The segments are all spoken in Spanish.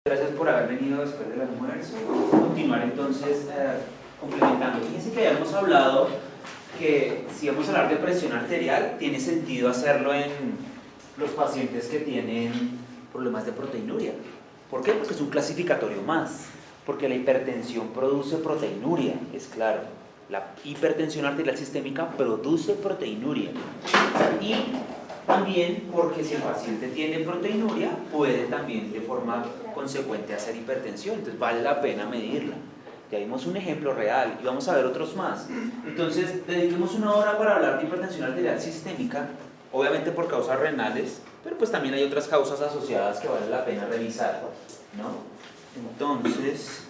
Gracias por haber venido después del almuerzo. Vamos a continuar entonces complementando. Fíjense que habíamos hablado que si vamos a hablar de presión arterial, tiene sentido hacerlo en los pacientes que tienen problemas de proteinuria. ¿Por qué? Porque es un clasificatorio más. Porque la hipertensión produce proteinuria, es claro. La hipertensión arterial sistémica produce proteinuria. Y también porque si el paciente tiene proteinuria, puede también de forma consecuente hacer hipertensión, entonces vale la pena medirla. Ya vimos un ejemplo real y vamos a ver otros más. Entonces, dediquemos una hora para hablar de hipertensión arterial sistémica, obviamente por causas renales, pero pues también hay otras causas asociadas que vale la pena revisar, ¿no? Entonces,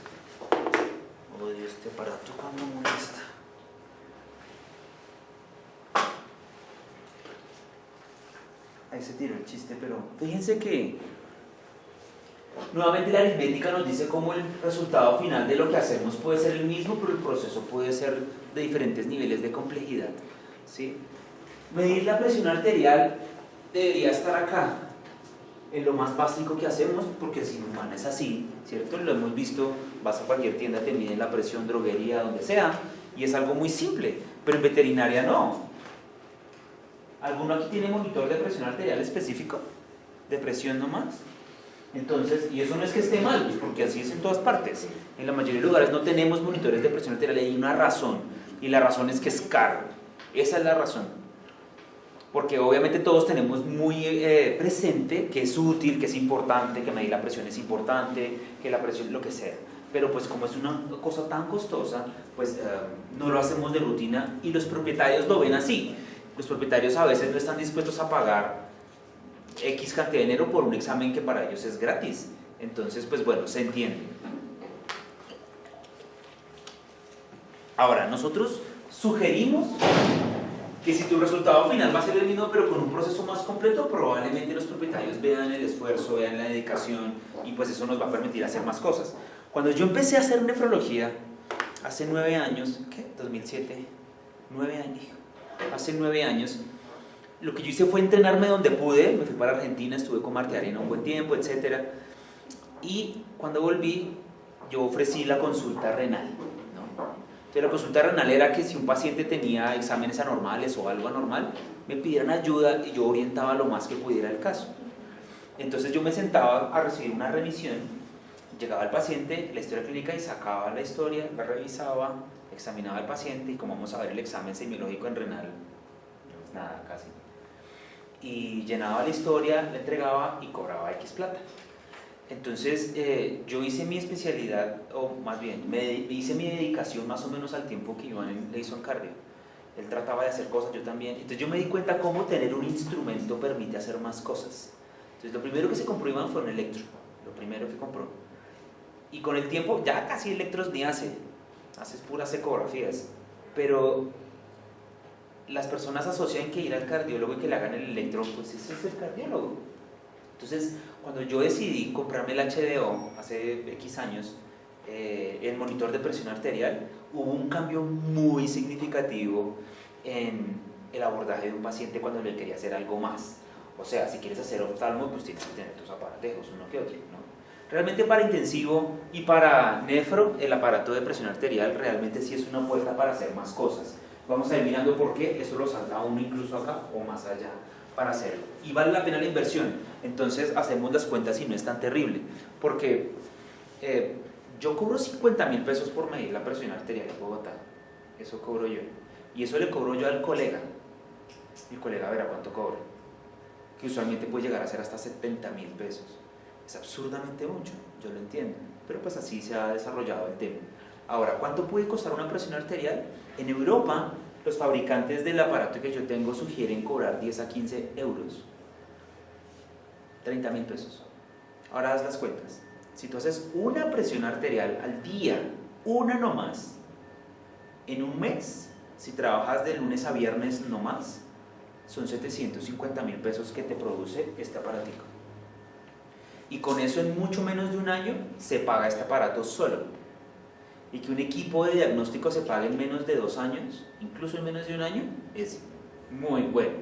odio este aparato cuando molesta. Ahí se tiró el chiste, pero fíjense que nuevamente la aritmética nos dice cómo el resultado final de lo que hacemos puede ser el mismo, pero el proceso puede ser de diferentes niveles de complejidad, ¿sí? Medir la presión arterial debería estar acá, en lo más básico que hacemos, porque el sin humano es así, ¿cierto? Lo hemos visto, vas a cualquier tienda, te miden la presión, droguería, donde sea, y es algo muy simple, pero en veterinaria no. ¿Alguno aquí tiene monitor de presión arterial específico? ¿De presión nomás? Entonces, y eso no es que esté mal, pues porque así es en todas partes. En la mayoría de lugares no tenemos monitores de presión arterial, hay una razón, y la razón es que es caro. Esa es la razón. Porque obviamente todos tenemos muy presente que es útil, que es importante, que medir la presión es importante, que la presión lo que sea. Pero pues como es una cosa tan costosa, pues no lo hacemos de rutina y los propietarios lo ven así. Los propietarios a veces no están dispuestos a pagar X cantidad de dinero por un examen que para ellos es gratis. Entonces, pues bueno, se entiende. Ahora, nosotros sugerimos que si tu resultado final va a ser el mismo, pero con un proceso más completo, probablemente los propietarios vean el esfuerzo, vean la dedicación, y pues eso nos va a permitir hacer más cosas. Cuando yo empecé a hacer nefrología, hace 9 años, ¿qué? 2007, 9 años. Hace 9 años, lo que yo hice fue entrenarme donde pude, me fui para Argentina, estuve con Marta Arena un buen tiempo, etc. Y cuando volví, yo ofrecí la consulta renal, ¿no? Entonces la consulta renal era que si un paciente tenía exámenes anormales o algo anormal, me pidieran ayuda y yo orientaba lo más que pudiera el caso. Entonces yo me sentaba a recibir una remisión, llegaba el paciente, la historia clínica y sacaba la historia, la revisaba, examinaba al paciente y como vamos a ver el examen semiológico en renal, no es nada casi, y llenaba la historia, la entregaba y cobraba X plata. Entonces yo hice mi especialidad, o más bien, hice mi dedicación más o menos al tiempo que Iván le hizo en cardio. Él trataba de hacer cosas, yo también. Entonces yo me di cuenta cómo tener un instrumento permite hacer más cosas. Entonces lo primero que se compró Iván fue un electro, lo primero que compró. Y con el tiempo, ya casi electros ni haces puras ecografías, pero las personas asocian que ir al cardiólogo y que le hagan el electro, pues ese es el cardiólogo. Entonces, cuando yo decidí comprarme el HDO hace X años, el monitor de presión arterial, hubo un cambio muy significativo en el abordaje de un paciente cuando le quería hacer algo más. O sea, si quieres hacer oftalmo, pues tienes que tener tus aparatejos, uno que otro, ¿no? Realmente para intensivo y para nefro, el aparato de presión arterial realmente sí es una puerta para hacer más cosas. Vamos a ir mirando por qué, eso lo salta uno incluso acá o más allá para hacerlo. Y vale la pena la inversión, entonces hacemos las cuentas y no es tan terrible, porque yo cobro 50.000 pesos por medir la presión arterial en Bogotá, eso cobro yo, y eso le cobro yo al colega, el colega verá cuánto cobra, que usualmente puede llegar a ser hasta 70.000 pesos. Es absurdamente mucho, yo lo entiendo, pero pues así se ha desarrollado el tema. Ahora, ¿cuánto puede costar una presión arterial? En Europa, los fabricantes del aparato que yo tengo sugieren cobrar 10 a 15 euros, 30.000 pesos. Ahora haz las cuentas. Si tú haces una presión arterial al día, una nomás, en un mes, si trabajas de lunes a viernes nomás, son 750.000 pesos que te produce este aparatico. Y con eso en mucho menos de un año se paga este aparato solo. Y que un equipo de diagnóstico se pague en menos de 2 años, incluso en menos de un año, es muy bueno.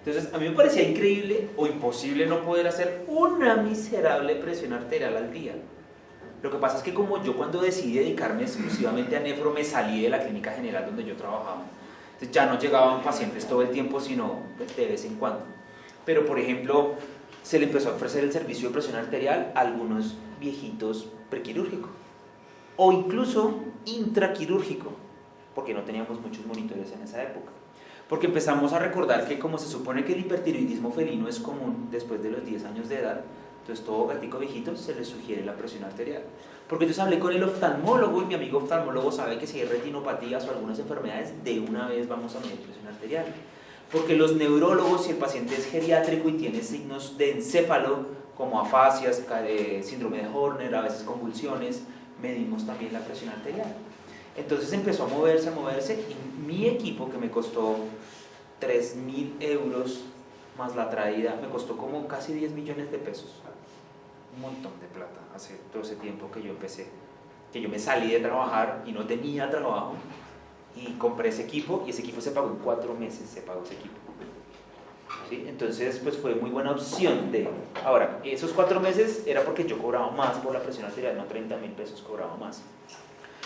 Entonces, a mí me parecía increíble o imposible no poder hacer una miserable presión arterial al día. Lo que pasa es que como yo cuando decidí dedicarme exclusivamente a nefro, me salí de la clínica general donde yo trabajaba. Entonces ya no llegaban pacientes todo el tiempo, sino de vez en cuando. Pero, por ejemplo, se le empezó a ofrecer el servicio de presión arterial a algunos viejitos prequirúrgico o incluso intraquirúrgico, porque no teníamos muchos monitores en esa época. Porque empezamos a recordar que como se supone que el hipertiroidismo felino es común después de los 10 años de edad, entonces todo gatico viejito se le sugiere la presión arterial. Porque entonces hablé con el oftalmólogo y mi amigo oftalmólogo sabe que si hay retinopatías o algunas enfermedades, de una vez vamos a medir presión arterial. Porque los neurólogos, si el paciente es geriátrico y tiene signos de encéfalo, como afasias, síndrome de Horner, a veces convulsiones, medimos también la presión arterial. Entonces empezó a moverse y mi equipo, que me costó 3.000 euros más la traída, me costó como casi 10 millones de pesos. Un montón de plata hace todo ese tiempo que yo empecé, que yo me salí de trabajar y no tenía trabajo y compré ese equipo y ese equipo se pagó en 4 meses, se pagó ese equipo. ¿Sí? Entonces pues fue muy buena opción de... Ahora, esos 4 meses era porque yo cobraba más por la presión arterial, no 30.000 pesos, cobraba más.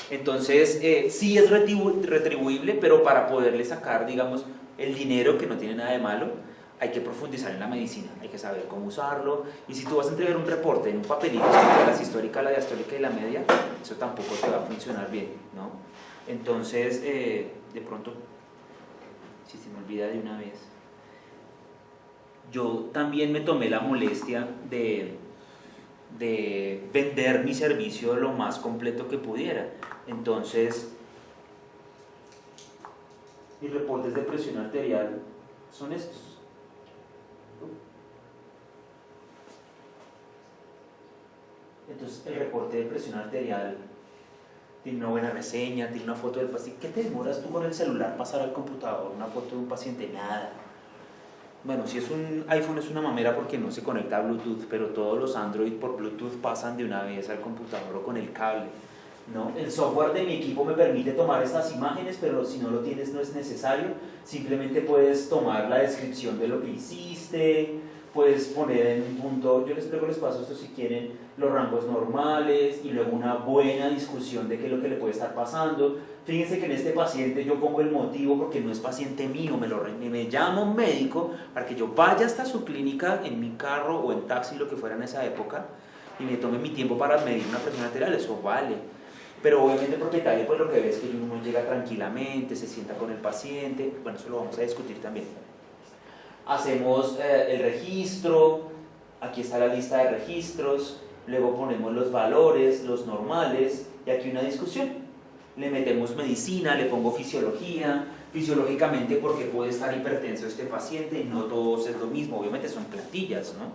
Entonces sí es retribuible, pero para poderle sacar, digamos, el dinero, que no tiene nada de malo, hay que profundizar en la medicina, hay que saber cómo usarlo, y si tú vas a entregar un reporte en un papelito sobre la sistólica, la diastólica y la media, eso tampoco te va a funcionar bien, ¿no? Entonces, de pronto, si se me olvida de una vez, yo también me tomé la molestia de vender mi servicio lo más completo que pudiera. Entonces, mis reportes de presión arterial son estos. Entonces, el reporte de presión arterial tiene una buena reseña, tiene una foto del paciente. ¿Qué te demoras tú con el celular pasar al computador? Una foto de un paciente, nada. Bueno, si es un iPhone es una mamera porque no se conecta a Bluetooth, pero todos los Android por Bluetooth pasan de una vez al computador o con el cable, ¿no? El software de mi equipo me permite tomar estas imágenes, pero si no lo tienes no es necesario. Simplemente puedes tomar la descripción de lo que hiciste, puedes poner en un punto, yo luego les paso esto si quieren, los rangos normales y luego una buena discusión de qué es lo que le puede estar pasando. Fíjense que en este paciente yo pongo el motivo porque no es paciente mío, me llama un médico para que yo vaya hasta su clínica en mi carro o en taxi, lo que fuera en esa época, y me tome mi tiempo para medir una presión arterial, eso vale. Pero obviamente el propietario pues lo que ve es que uno llega tranquilamente, se sienta con el paciente, bueno, eso lo vamos a discutir también. Hacemos el registro, aquí está la lista de registros, luego ponemos los valores, los normales, y aquí una discusión. Le metemos medicina, le pongo fisiología, fisiológicamente porque puede estar hipertenso este paciente, no todos es lo mismo, obviamente son plantillas, ¿no?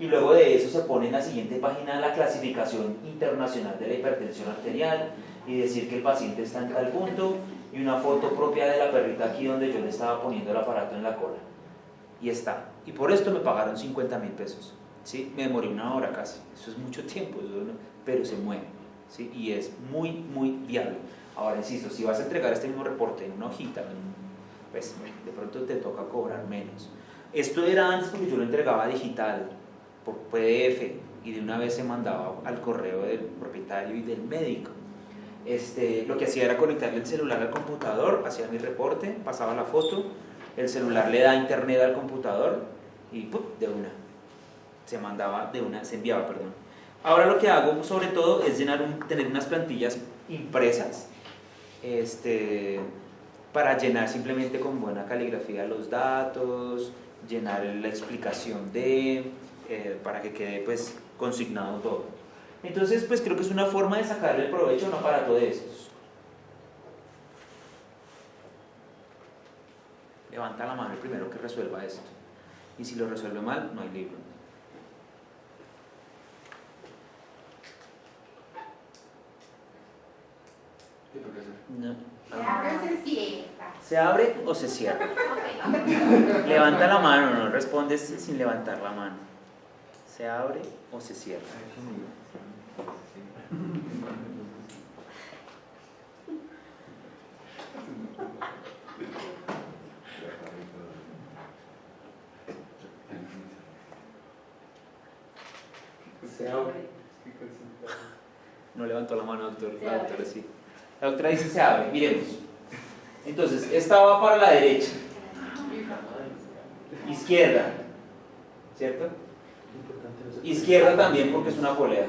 Y luego de eso se pone en la siguiente página la clasificación internacional de la hipertensión arterial y decir que el paciente está en tal punto y una foto propia de la perrita aquí donde yo le estaba poniendo el aparato en la cola. Y está. Y por esto me pagaron 50.000 pesos. ¿Sí? Me demoré 1 hora casi. Eso es mucho tiempo, pero se mueve. ¿Sí? Y es muy, muy viable. Ahora, insisto, si vas a entregar este mismo reporte en una hojita, pues de pronto te toca cobrar menos. Esto era antes porque yo lo entregaba digital, por PDF, y de una vez se mandaba al correo del propietario y del médico. Lo que hacía era conectarle el celular al computador, hacía mi reporte, pasaba la foto, el celular le da internet al computador y ¡pum!, de una se mandaba, se enviaba, perdón. Ahora lo que hago sobre todo es tener unas plantillas impresas para llenar simplemente con buena caligrafía los datos, llenar la explicación para que quede pues consignado todo. Entonces pues creo que es una forma de sacarle el provecho a un aparato de estos. Levanta la mano el primero que resuelva esto. Y si lo resuelve mal, no hay libro. ¿Qué tengo que hacer? No. ¿Se abre o se cierra? ¿Se abre o se cierra? Levanta la mano, no respondes sin levantar la mano. ¿Se abre o se cierra? No levantó la mano, doctor. La doctora sí. La doctora dice se abre, miremos. Entonces, esta va para la derecha, izquierda, ¿cierto? Izquierda también porque es una polea.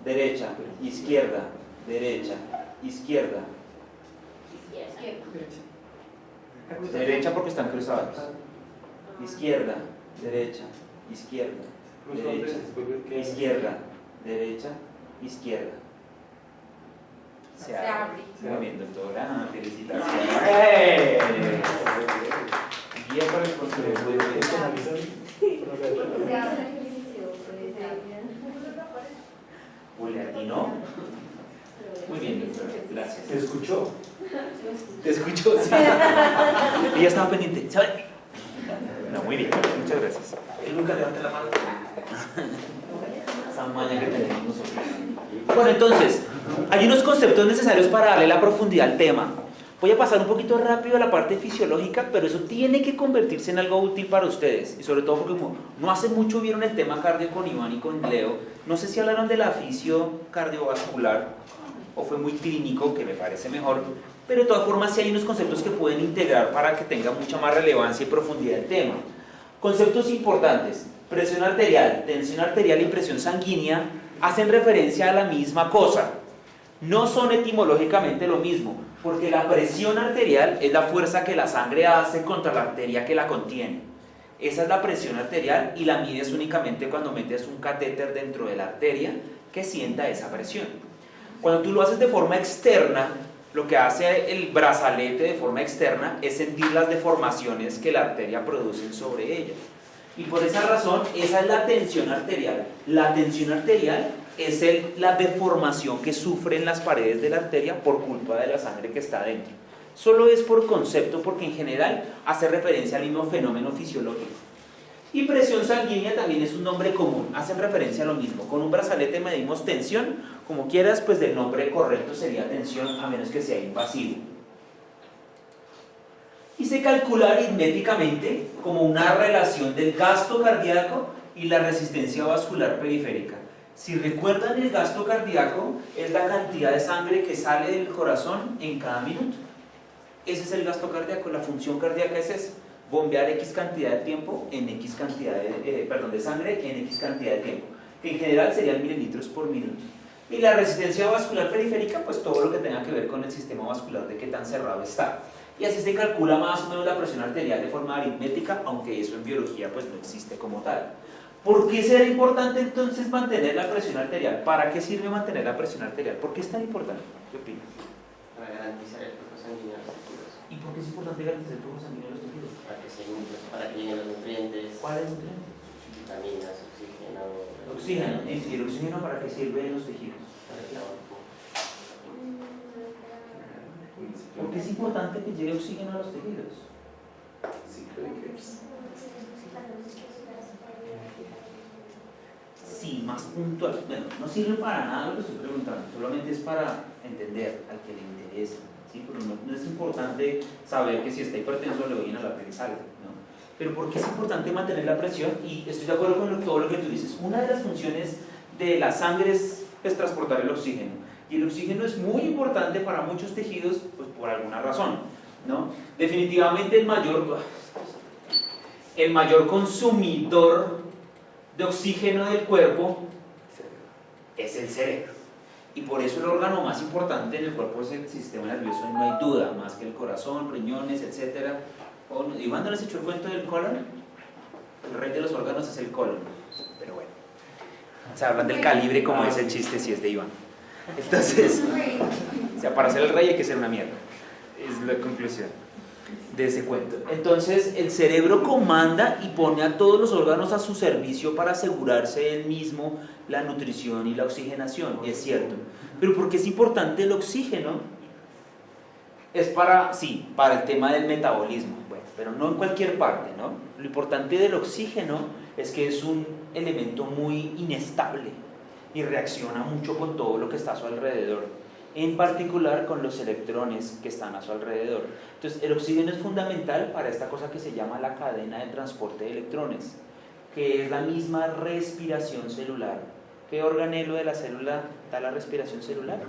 Derecha, izquierda, derecha, izquierda. Derecha porque están cruzados. Izquierda, derecha, izquierda, derecha, izquierda, derecha, izquierda. Se abre. Muy bien, doctora. Felicitaciones. Guía para el control. ¿No? Muy bien, doctora. Gracias. ¿Te escuchó? ¿Te escuchó? Sí. Ella estaba pendiente. ¿Sabe? No, muy bien. Muchas gracias. Él nunca levanta la mano. Esa maña que tenemos nosotros. Bueno, entonces, hay unos conceptos necesarios para darle la profundidad al tema. Voy a pasar un poquito rápido a la parte fisiológica, pero eso tiene que convertirse en algo útil para ustedes. Y sobre todo porque como no hace mucho vieron el tema cardio con Iván y con Leo, no sé si hablaron de la fisio cardiovascular o fue muy clínico, que me parece mejor, pero de todas formas sí hay unos conceptos que pueden integrar para que tenga mucha más relevancia y profundidad el tema. Conceptos importantes: presión arterial, tensión arterial y presión sanguínea hacen referencia a la misma cosa. No son etimológicamente lo mismo, porque la presión arterial es la fuerza que la sangre hace contra la arteria que la contiene. Esa es la presión arterial y la mides únicamente cuando metes un catéter dentro de la arteria que sienta esa presión. Cuando tú lo haces de forma externa, lo que hace el brazalete de forma externa es sentir las deformaciones que la arteria produce sobre ella. Y por esa razón, esa es la tensión arterial. La tensión arterial es la deformación que sufren las paredes de la arteria por culpa de la sangre que está dentro. Solo es por concepto, porque en general hace referencia al mismo fenómeno fisiológico. Y presión sanguínea también es un nombre común, hacen referencia a lo mismo. Con un brazalete medimos tensión, como quieras, pues del nombre correcto sería tensión, a menos que sea invasivo. Y se calcula aritméticamente como una relación del gasto cardíaco y la resistencia vascular periférica. Si recuerdan, el gasto cardíaco es la cantidad de sangre que sale del corazón en cada minuto. Ese es el gasto cardíaco, la función cardíaca es esa: bombear X cantidad de tiempo en X cantidad de sangre en X cantidad de tiempo, que en general serían mililitros por minuto. Y la resistencia vascular periférica, pues todo lo que tenga que ver con el sistema vascular, de qué tan cerrado está. Y así se calcula más o menos la presión arterial de forma aritmética, aunque eso en biología pues no existe como tal. ¿Por qué será importante entonces mantener la presión arterial? ¿Para qué sirve mantener la presión arterial? ¿Por qué es tan importante? ¿Qué opinas? Para garantizar el flujo sanguíneo a los tejidos. ¿Y por qué es importante garantizar el flujo sanguíneo a los tejidos? Para que lleguen los nutrientes. ¿Cuáles nutrientes? Vitaminas, oxígeno. Oxígeno. ¿Y el oxígeno para qué sirve en los tejidos? Para el trabajo. ¿Por qué es importante que llegue oxígeno a los tejidos? Sí, más puntual. Bueno, no sirve para nada lo que estoy preguntando, solamente es para entender al que le interesa. ¿Sí? Pero no es importante saber que si está hipertenso le voy a la presión, ¿no? Pero ¿por qué es importante mantener la presión? Y estoy de acuerdo con todo lo que tú dices. Una de las funciones de la sangre es transportar el oxígeno. Y el oxígeno es muy importante para muchos tejidos, pues por alguna razón, ¿no? Definitivamente el mayor consumidor de oxígeno del cuerpo es el cerebro. Y por eso el órgano más importante en el cuerpo es el sistema nervioso, no hay duda, más que el corazón, riñones, etc. ¿Iván no les echó el cuento del colon? El rey de los órganos es el colon. Pero bueno, se hablan del calibre como es el chiste si es de Iván. Entonces, o sea, para ser el rey hay que ser una mierda. Es la conclusión de ese cuento. Entonces, el cerebro comanda y pone a todos los órganos a su servicio para asegurarse él mismo la nutrición y la oxigenación, es cierto. Pero ¿por qué es importante el oxígeno? Es para el tema del metabolismo, bueno, pero no en cualquier parte, ¿no? Lo importante del oxígeno es que es un elemento muy inestable y reacciona mucho con todo lo que está a su alrededor, en particular con los electrones que están a su alrededor. Entonces, el oxígeno es fundamental para esta cosa que se llama la cadena de transporte de electrones, que es la misma respiración celular ¿Qué organelo de la célula da la respiración celular?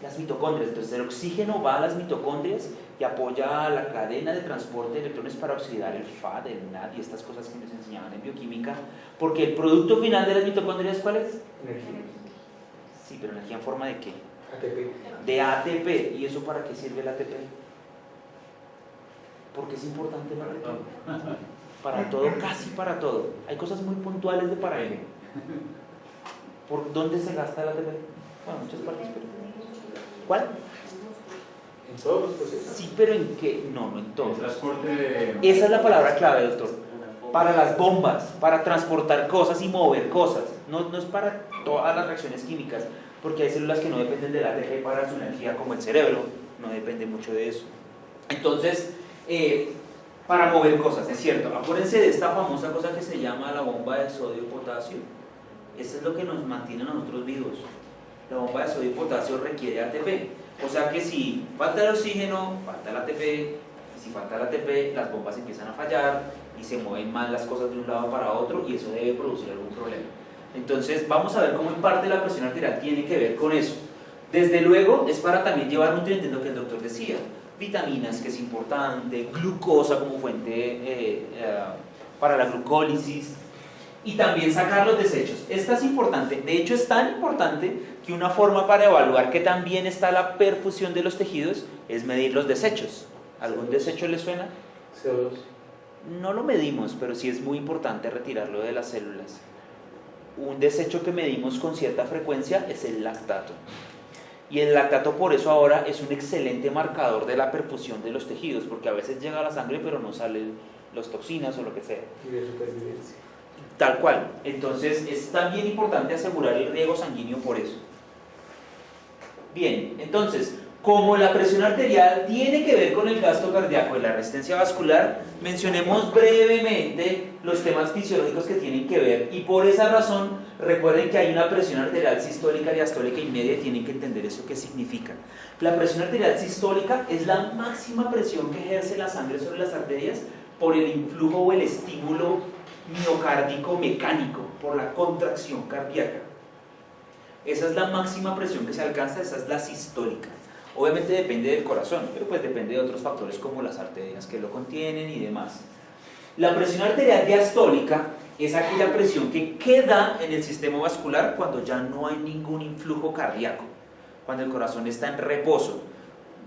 Las mitocondrias. Entonces el oxígeno va a las mitocondrias y apoya a la cadena de transporte de electrones para oxidar el FAD, el NAD y estas cosas que nos enseñaban en bioquímica, porque el producto final de las mitocondrias, ¿cuál es? Energía. Sí, pero energía en forma de ¿qué? ATP. De ATP. ¿Y eso para qué sirve el ATP? Porque es importante para todo. Para todo, casi para todo. Hay cosas muy puntuales de para él. ¿Por dónde se gasta el ATP? Bueno, muchas partes, pero... ¿Cuál? En todos los procesos. Sí, pero ¿en qué? No, no en El todos. transporte de... Esa es la palabra clave, doctor. Una bomba. Para las bombas, para transportar cosas y mover cosas. No es para todas las reacciones químicas, porque hay células que no dependen del ATP para su energía, como el cerebro. No depende mucho de eso. Entonces, para mover cosas, es cierto. Acuérdense de esta famosa cosa que se llama la bomba de sodio-potasio. Eso es lo que nos mantiene a nosotros vivos. La bomba de sodio-potasio requiere ATP. O sea que si falta el oxígeno, falta el ATP. Y si falta el ATP, las bombas empiezan a fallar y se mueven mal las cosas de un lado para otro y eso debe producir algún problema. Entonces vamos a ver cómo en parte la presión arterial tiene que ver con eso. Desde luego es para también llevar nutrientes, lo que el doctor decía, vitaminas, que es importante, glucosa como fuente para la glucólisis, y también sacar los desechos. Esta es importante, de hecho es tan importante que una forma para evaluar que también está la perfusión de los tejidos es medir los desechos. ¿Algún desecho le suena? CO2. No lo medimos, pero sí es muy importante retirarlo de las células. Un desecho que medimos con cierta frecuencia es el lactato. Y el lactato por eso ahora es un excelente marcador de la perfusión de los tejidos, porque a veces llega a la sangre pero no salen las toxinas o lo que sea. Y de supervivencia. Tal cual. Entonces es también importante asegurar el riego sanguíneo por eso. Bien, entonces, como la presión arterial tiene que ver con el gasto cardíaco y la resistencia vascular, mencionemos brevemente los temas fisiológicos que tienen que ver. Y por esa razón, recuerden que hay una presión arterial sistólica, diastólica y media, y tienen que entender eso qué significa. La presión arterial sistólica es la máxima presión que ejerce la sangre sobre las arterias por el influjo o el estímulo miocárdico mecánico, por la contracción cardíaca. Esa es la máxima presión que se alcanza, esa es la sistólica. Obviamente depende del corazón, pero pues depende de otros factores como las arterias que lo contienen y demás. La presión arterial diastólica es aquella presión que queda en el sistema vascular cuando ya no hay ningún influjo cardíaco, cuando el corazón está en reposo.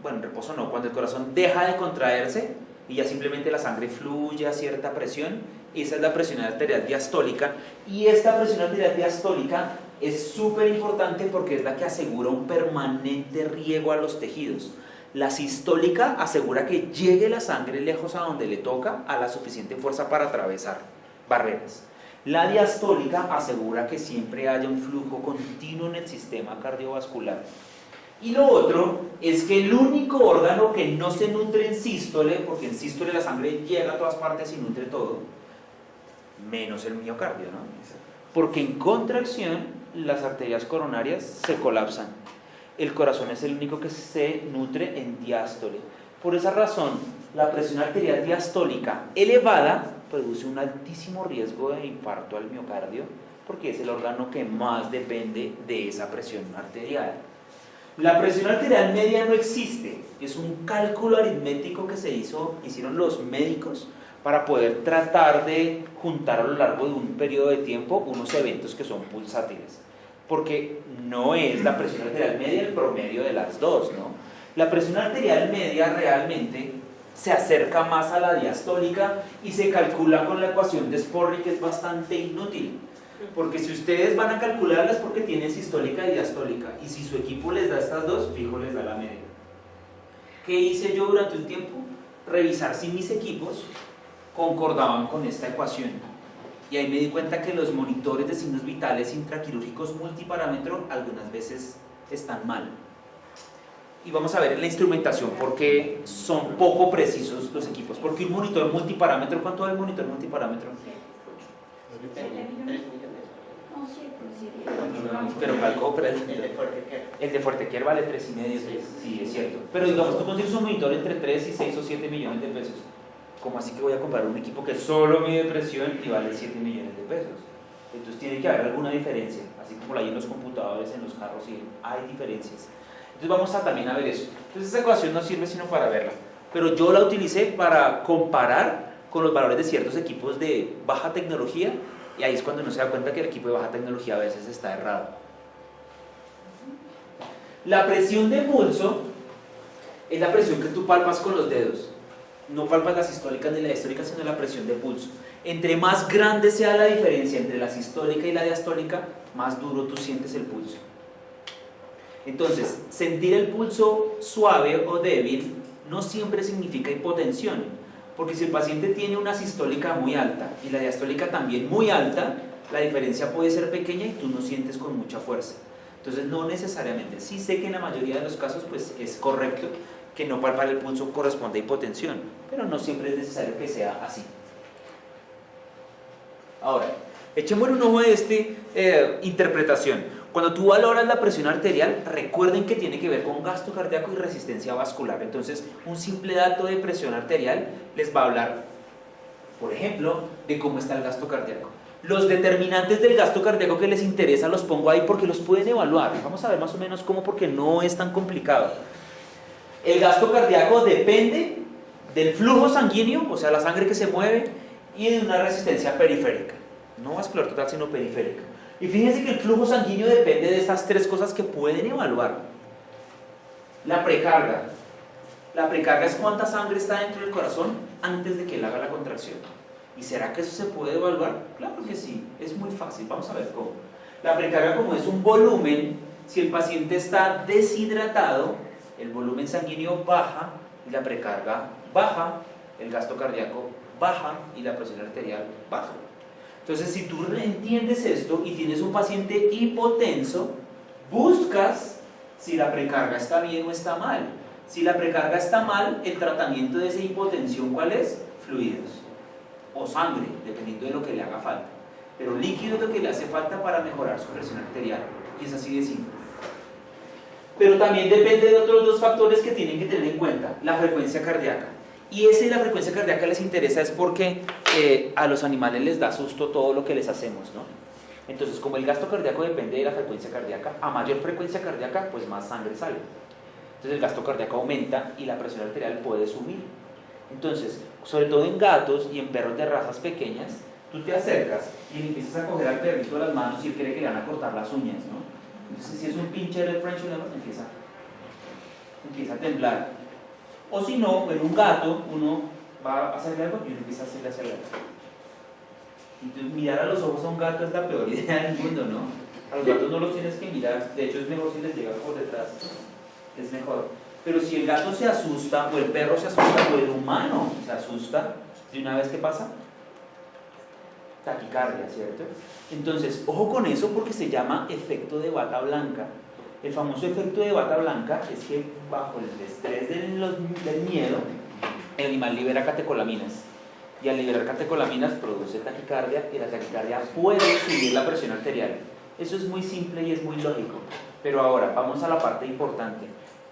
Bueno, en reposo no, cuando el corazón deja de contraerse y ya simplemente la sangre fluye a cierta presión. Esa es la presión arterial diastólica, y esta presión arterial diastólica es súper importante porque es la que asegura un permanente riego a los tejidos. La sistólica asegura que llegue la sangre lejos a donde le toca a la suficiente fuerza para atravesar barreras. La diastólica asegura que siempre haya un flujo continuo en el sistema cardiovascular. Y lo otro es que el único órgano que no se nutre en sístole, porque en sístole la sangre llega a todas partes y nutre todo, menos el miocardio, ¿no? Porque en contracción las arterias coronarias se colapsan. El corazón es el único que se nutre en diástole. Por esa razón, la presión arterial diastólica elevada produce un altísimo riesgo de infarto al miocardio, porque es el órgano que más depende de esa presión arterial. La presión arterial media no existe, es un cálculo aritmético que hicieron los médicos para poder tratar de juntar a lo largo de un periodo de tiempo unos eventos que son pulsátiles, porque no es la presión arterial media el promedio de las dos, ¿no? La presión arterial media realmente se acerca más a la diastólica y se calcula con la ecuación de Sporry, que es bastante inútil, porque si ustedes van a calcularla es porque tienen sistólica y diastólica, y si su equipo les da estas dos, fijo les da la media. ¿Qué hice yo durante un tiempo? Revisar si mis equipos concordaban con esta ecuación, y ahí me di cuenta que los monitores de signos vitales intraquirúrgicos multiparámetro algunas veces están mal. Y vamos a ver en la instrumentación por qué son poco precisos los equipos. Porque un monitor multiparámetro, ¿cuánto vale el monitor multiparámetro? 3 millones. Pero calcó, pero El de Fortecare. el de Fortecare vale 3,5, sí, es cierto. Pero digamos, tú consigues un monitor entre 3 y 6 o 7 millones de pesos. ¿Cómo así que voy a comprar un equipo que solo mide presión y vale 7 millones de pesos? Entonces tiene que haber alguna diferencia, así como la hay en los computadores, en los carros, y hay diferencias. Entonces vamos a también a ver eso. Entonces esa ecuación no sirve sino para verla, pero yo la utilicé para comparar con los valores de ciertos equipos de baja tecnología, y ahí es cuando uno se da cuenta que el equipo de baja tecnología a veces está errado. La presión de pulso es la presión que tú palpas con los dedos. No palpas la sistólica ni la diastólica, sino la presión de pulso. Entre más grande sea la diferencia entre la sistólica y la diastólica, más duro tú sientes el pulso. Entonces, sentir el pulso suave o débil no siempre significa hipotensión, porque si el paciente tiene una sistólica muy alta y la diastólica también muy alta, la diferencia puede ser pequeña y tú no sientes con mucha fuerza. Entonces, no necesariamente. Sí sé que en la mayoría de los casos pues, es correcto que no palpar el pulso corresponde a hipotensión, pero no siempre es necesario que sea así. Ahora, echemos un ojo a esta interpretación. Cuando tú valoras la presión arterial, recuerden que tiene que ver con gasto cardíaco y resistencia vascular. Entonces, un simple dato de presión arterial les va a hablar, por ejemplo, de cómo está el gasto cardíaco. Los determinantes del gasto cardíaco que les interesa los pongo ahí porque los pueden evaluar. Vamos a ver más o menos cómo, porque no es tan complicado. El gasto cardíaco depende del flujo sanguíneo, o sea, la sangre que se mueve, y de una resistencia periférica. No vascular total, sino periférica. Y fíjense que el flujo sanguíneo depende de estas tres cosas que pueden evaluar. La precarga. La precarga es cuánta sangre está dentro del corazón antes de que él haga la contracción. ¿Y será que eso se puede evaluar? Claro que sí, es muy fácil. Vamos a ver cómo. La precarga, como es un volumen, si el paciente está deshidratado, el volumen sanguíneo baja y la precarga baja, el gasto cardíaco baja y la presión arterial baja. Entonces, si tú entiendes esto y tienes un paciente hipotenso, buscas si la precarga está bien o está mal. Si la precarga está mal, el tratamiento de esa hipotensión, ¿cuál es? Fluidos o sangre, dependiendo de lo que le haga falta. Pero líquido es lo que le hace falta para mejorar su presión arterial, y es así de simple. Pero también depende de otros dos factores que tienen que tener en cuenta: la frecuencia cardíaca. Y esa y la frecuencia cardíaca les interesa es porque a los animales les da susto todo lo que les hacemos, ¿no? Entonces, como el gasto cardíaco depende de la frecuencia cardíaca, a mayor frecuencia cardíaca, pues más sangre sale. Entonces el gasto cardíaco aumenta y la presión arterial puede subir. Entonces, sobre todo en gatos y en perros de razas pequeñas, tú te acercas y le empiezas a coger al perrito las manos y él cree que le van a cortar las uñas, ¿no? Entonces, si es un pincher el French Bulldog, empieza a temblar. O si no, en un gato, uno va a hacerle algo y uno empieza a hacerle algo. Entonces, mirar a los ojos a un gato es la peor idea del mundo, ¿no? A los gatos no los tienes que mirar, de hecho es mejor si les llega por detrás, es mejor. Pero si el gato se asusta, o el perro se asusta, o el humano se asusta, ¿de una vez qué pasa? Taquicardia, ¿cierto? Entonces, ojo con eso porque se llama efecto de bata blanca. El famoso efecto de bata blanca es que bajo el estrés del miedo, el animal libera catecolaminas. Y al liberar catecolaminas produce taquicardia, y la taquicardia puede subir la presión arterial. Eso es muy simple y es muy lógico. Pero ahora, vamos a la parte importante.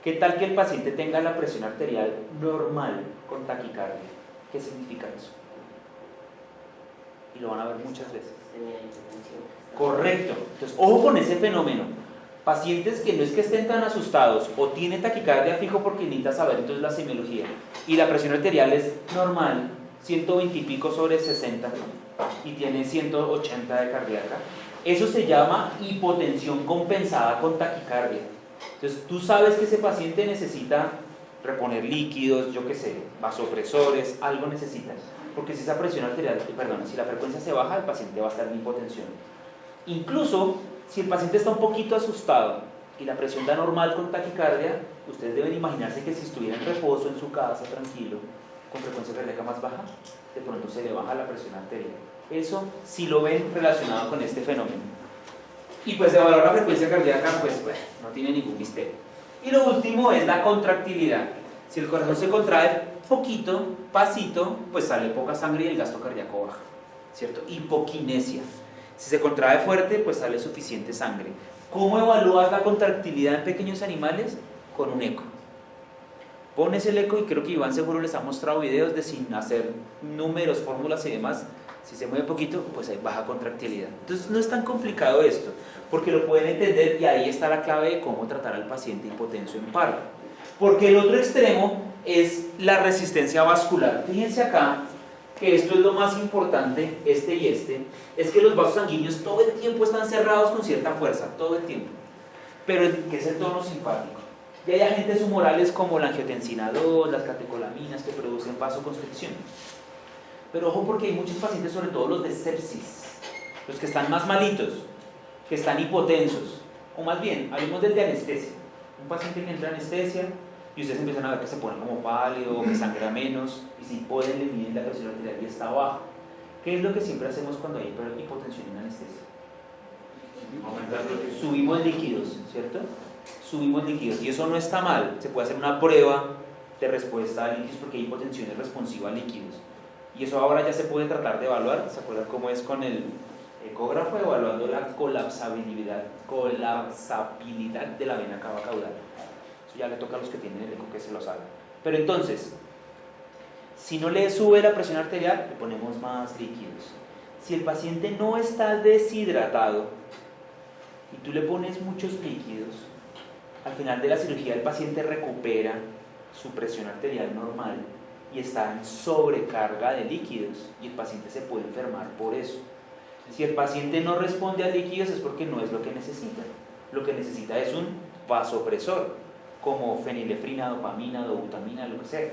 ¿Qué tal que el paciente tenga la presión arterial normal con taquicardia? ¿Qué significa eso? Y lo van a ver muchas veces. Correcto. Entonces, ojo con ese fenómeno. Pacientes que no es que estén tan asustados o tienen taquicardia fijo porque necesitan saber entonces la semiología y la presión arterial es normal, 120 y pico sobre 60 y tiene 180 de cardíaca, eso se llama hipotensión compensada con taquicardia. Entonces tú sabes que ese paciente necesita reponer líquidos, yo qué sé, vasopresores, algo necesita, porque si esa presión arterial, si la frecuencia se baja, el paciente va a estar en hipotensión. Incluso si el paciente está un poquito asustado y la presión da normal con taquicardia, ustedes deben imaginarse que si estuviera en reposo en su casa, tranquilo, con frecuencia cardíaca más baja, de pronto se le baja la presión arterial. Eso sí lo ven relacionado con este fenómeno. Y pues evaluar la frecuencia cardíaca, pues no tiene ningún misterio. Y lo último es la contractilidad. Si el corazón se contrae poquito, pasito, pues sale poca sangre y el gasto cardíaco baja, ¿cierto? Hipoquinesia. Si se contrae fuerte, pues sale suficiente sangre. ¿Cómo evalúas la contractilidad en pequeños animales? Con un eco. Pones el eco y creo que Iván seguro les ha mostrado videos de sin hacer números, fórmulas y demás, Si se mueve poquito, pues hay baja contractilidad. Entonces no es tan complicado esto, porque lo pueden entender y ahí está la clave de cómo tratar al paciente hipotenso en paro. Porque el otro extremo es la resistencia vascular. Fíjense acá que esto es lo más importante, este y este, es que los vasos sanguíneos todo el tiempo están cerrados con cierta fuerza, todo el tiempo. Pero que es el tono simpático. Y hay agentes humorales como la angiotensina 2, las catecolaminas que producen vasoconstricción. Pero ojo porque hay muchos pacientes, sobre todo los de sepsis, los que están más malitos, que están hipotensos, o más bien, hablemos del de anestesia. Un paciente que entra a anestesia y ustedes empiezan a ver que se pone como pálido, que sangra menos, y si pueden le miden la presión arterial y está baja. ¿Qué es lo que siempre hacemos cuando hay hipotensión en anestesia? Subimos líquidos, ¿cierto? Subimos líquidos, y eso no está mal. Se puede hacer una prueba de respuesta a líquidos porque hay hipotensión responsiva a líquidos. Y eso ahora ya se puede tratar de evaluar. ¿Se acuerdan cómo es con el ecógrafo evaluando la colapsabilidad de la vena cava caudal? Eso ya le toca a los que tienen el eco que se lo hagan. Pero entonces, si no le sube la presión arterial, le ponemos más líquidos. Si el paciente no está deshidratado y tú le pones muchos líquidos, al final de la cirugía el paciente recupera su presión arterial normal y está en sobrecarga de líquidos y el paciente se puede enfermar por eso. Si el paciente no responde a líquidos es porque no es lo que necesita. Lo que necesita es un vasopresor, como fenilefrina, dopamina, dobutamina, lo que sea.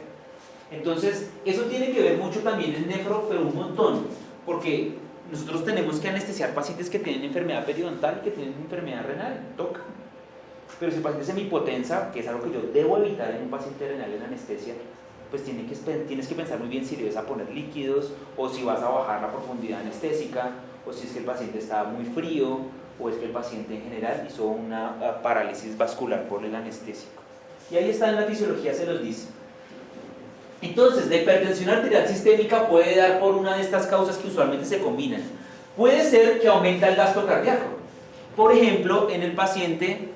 Entonces, eso tiene que ver mucho también en nefro, pero un montón, porque nosotros tenemos que anestesiar pacientes que tienen enfermedad periodontal y que tienen enfermedad renal, toca. Pero si el paciente es semipotensa, que es algo que yo debo evitar en un paciente renal en anestesia, pues tienes que pensar muy bien si le vas a poner líquidos, o si vas a bajar la profundidad anestésica, o si es que el paciente está muy frío, o es que el paciente en general hizo una parálisis vascular por el anestésico. Y ahí está en la fisiología, se los dice. Entonces, la hipertensión arterial sistémica puede dar por una de estas causas que usualmente se combinan. Puede ser que aumenta el gasto cardíaco. Por ejemplo, en el paciente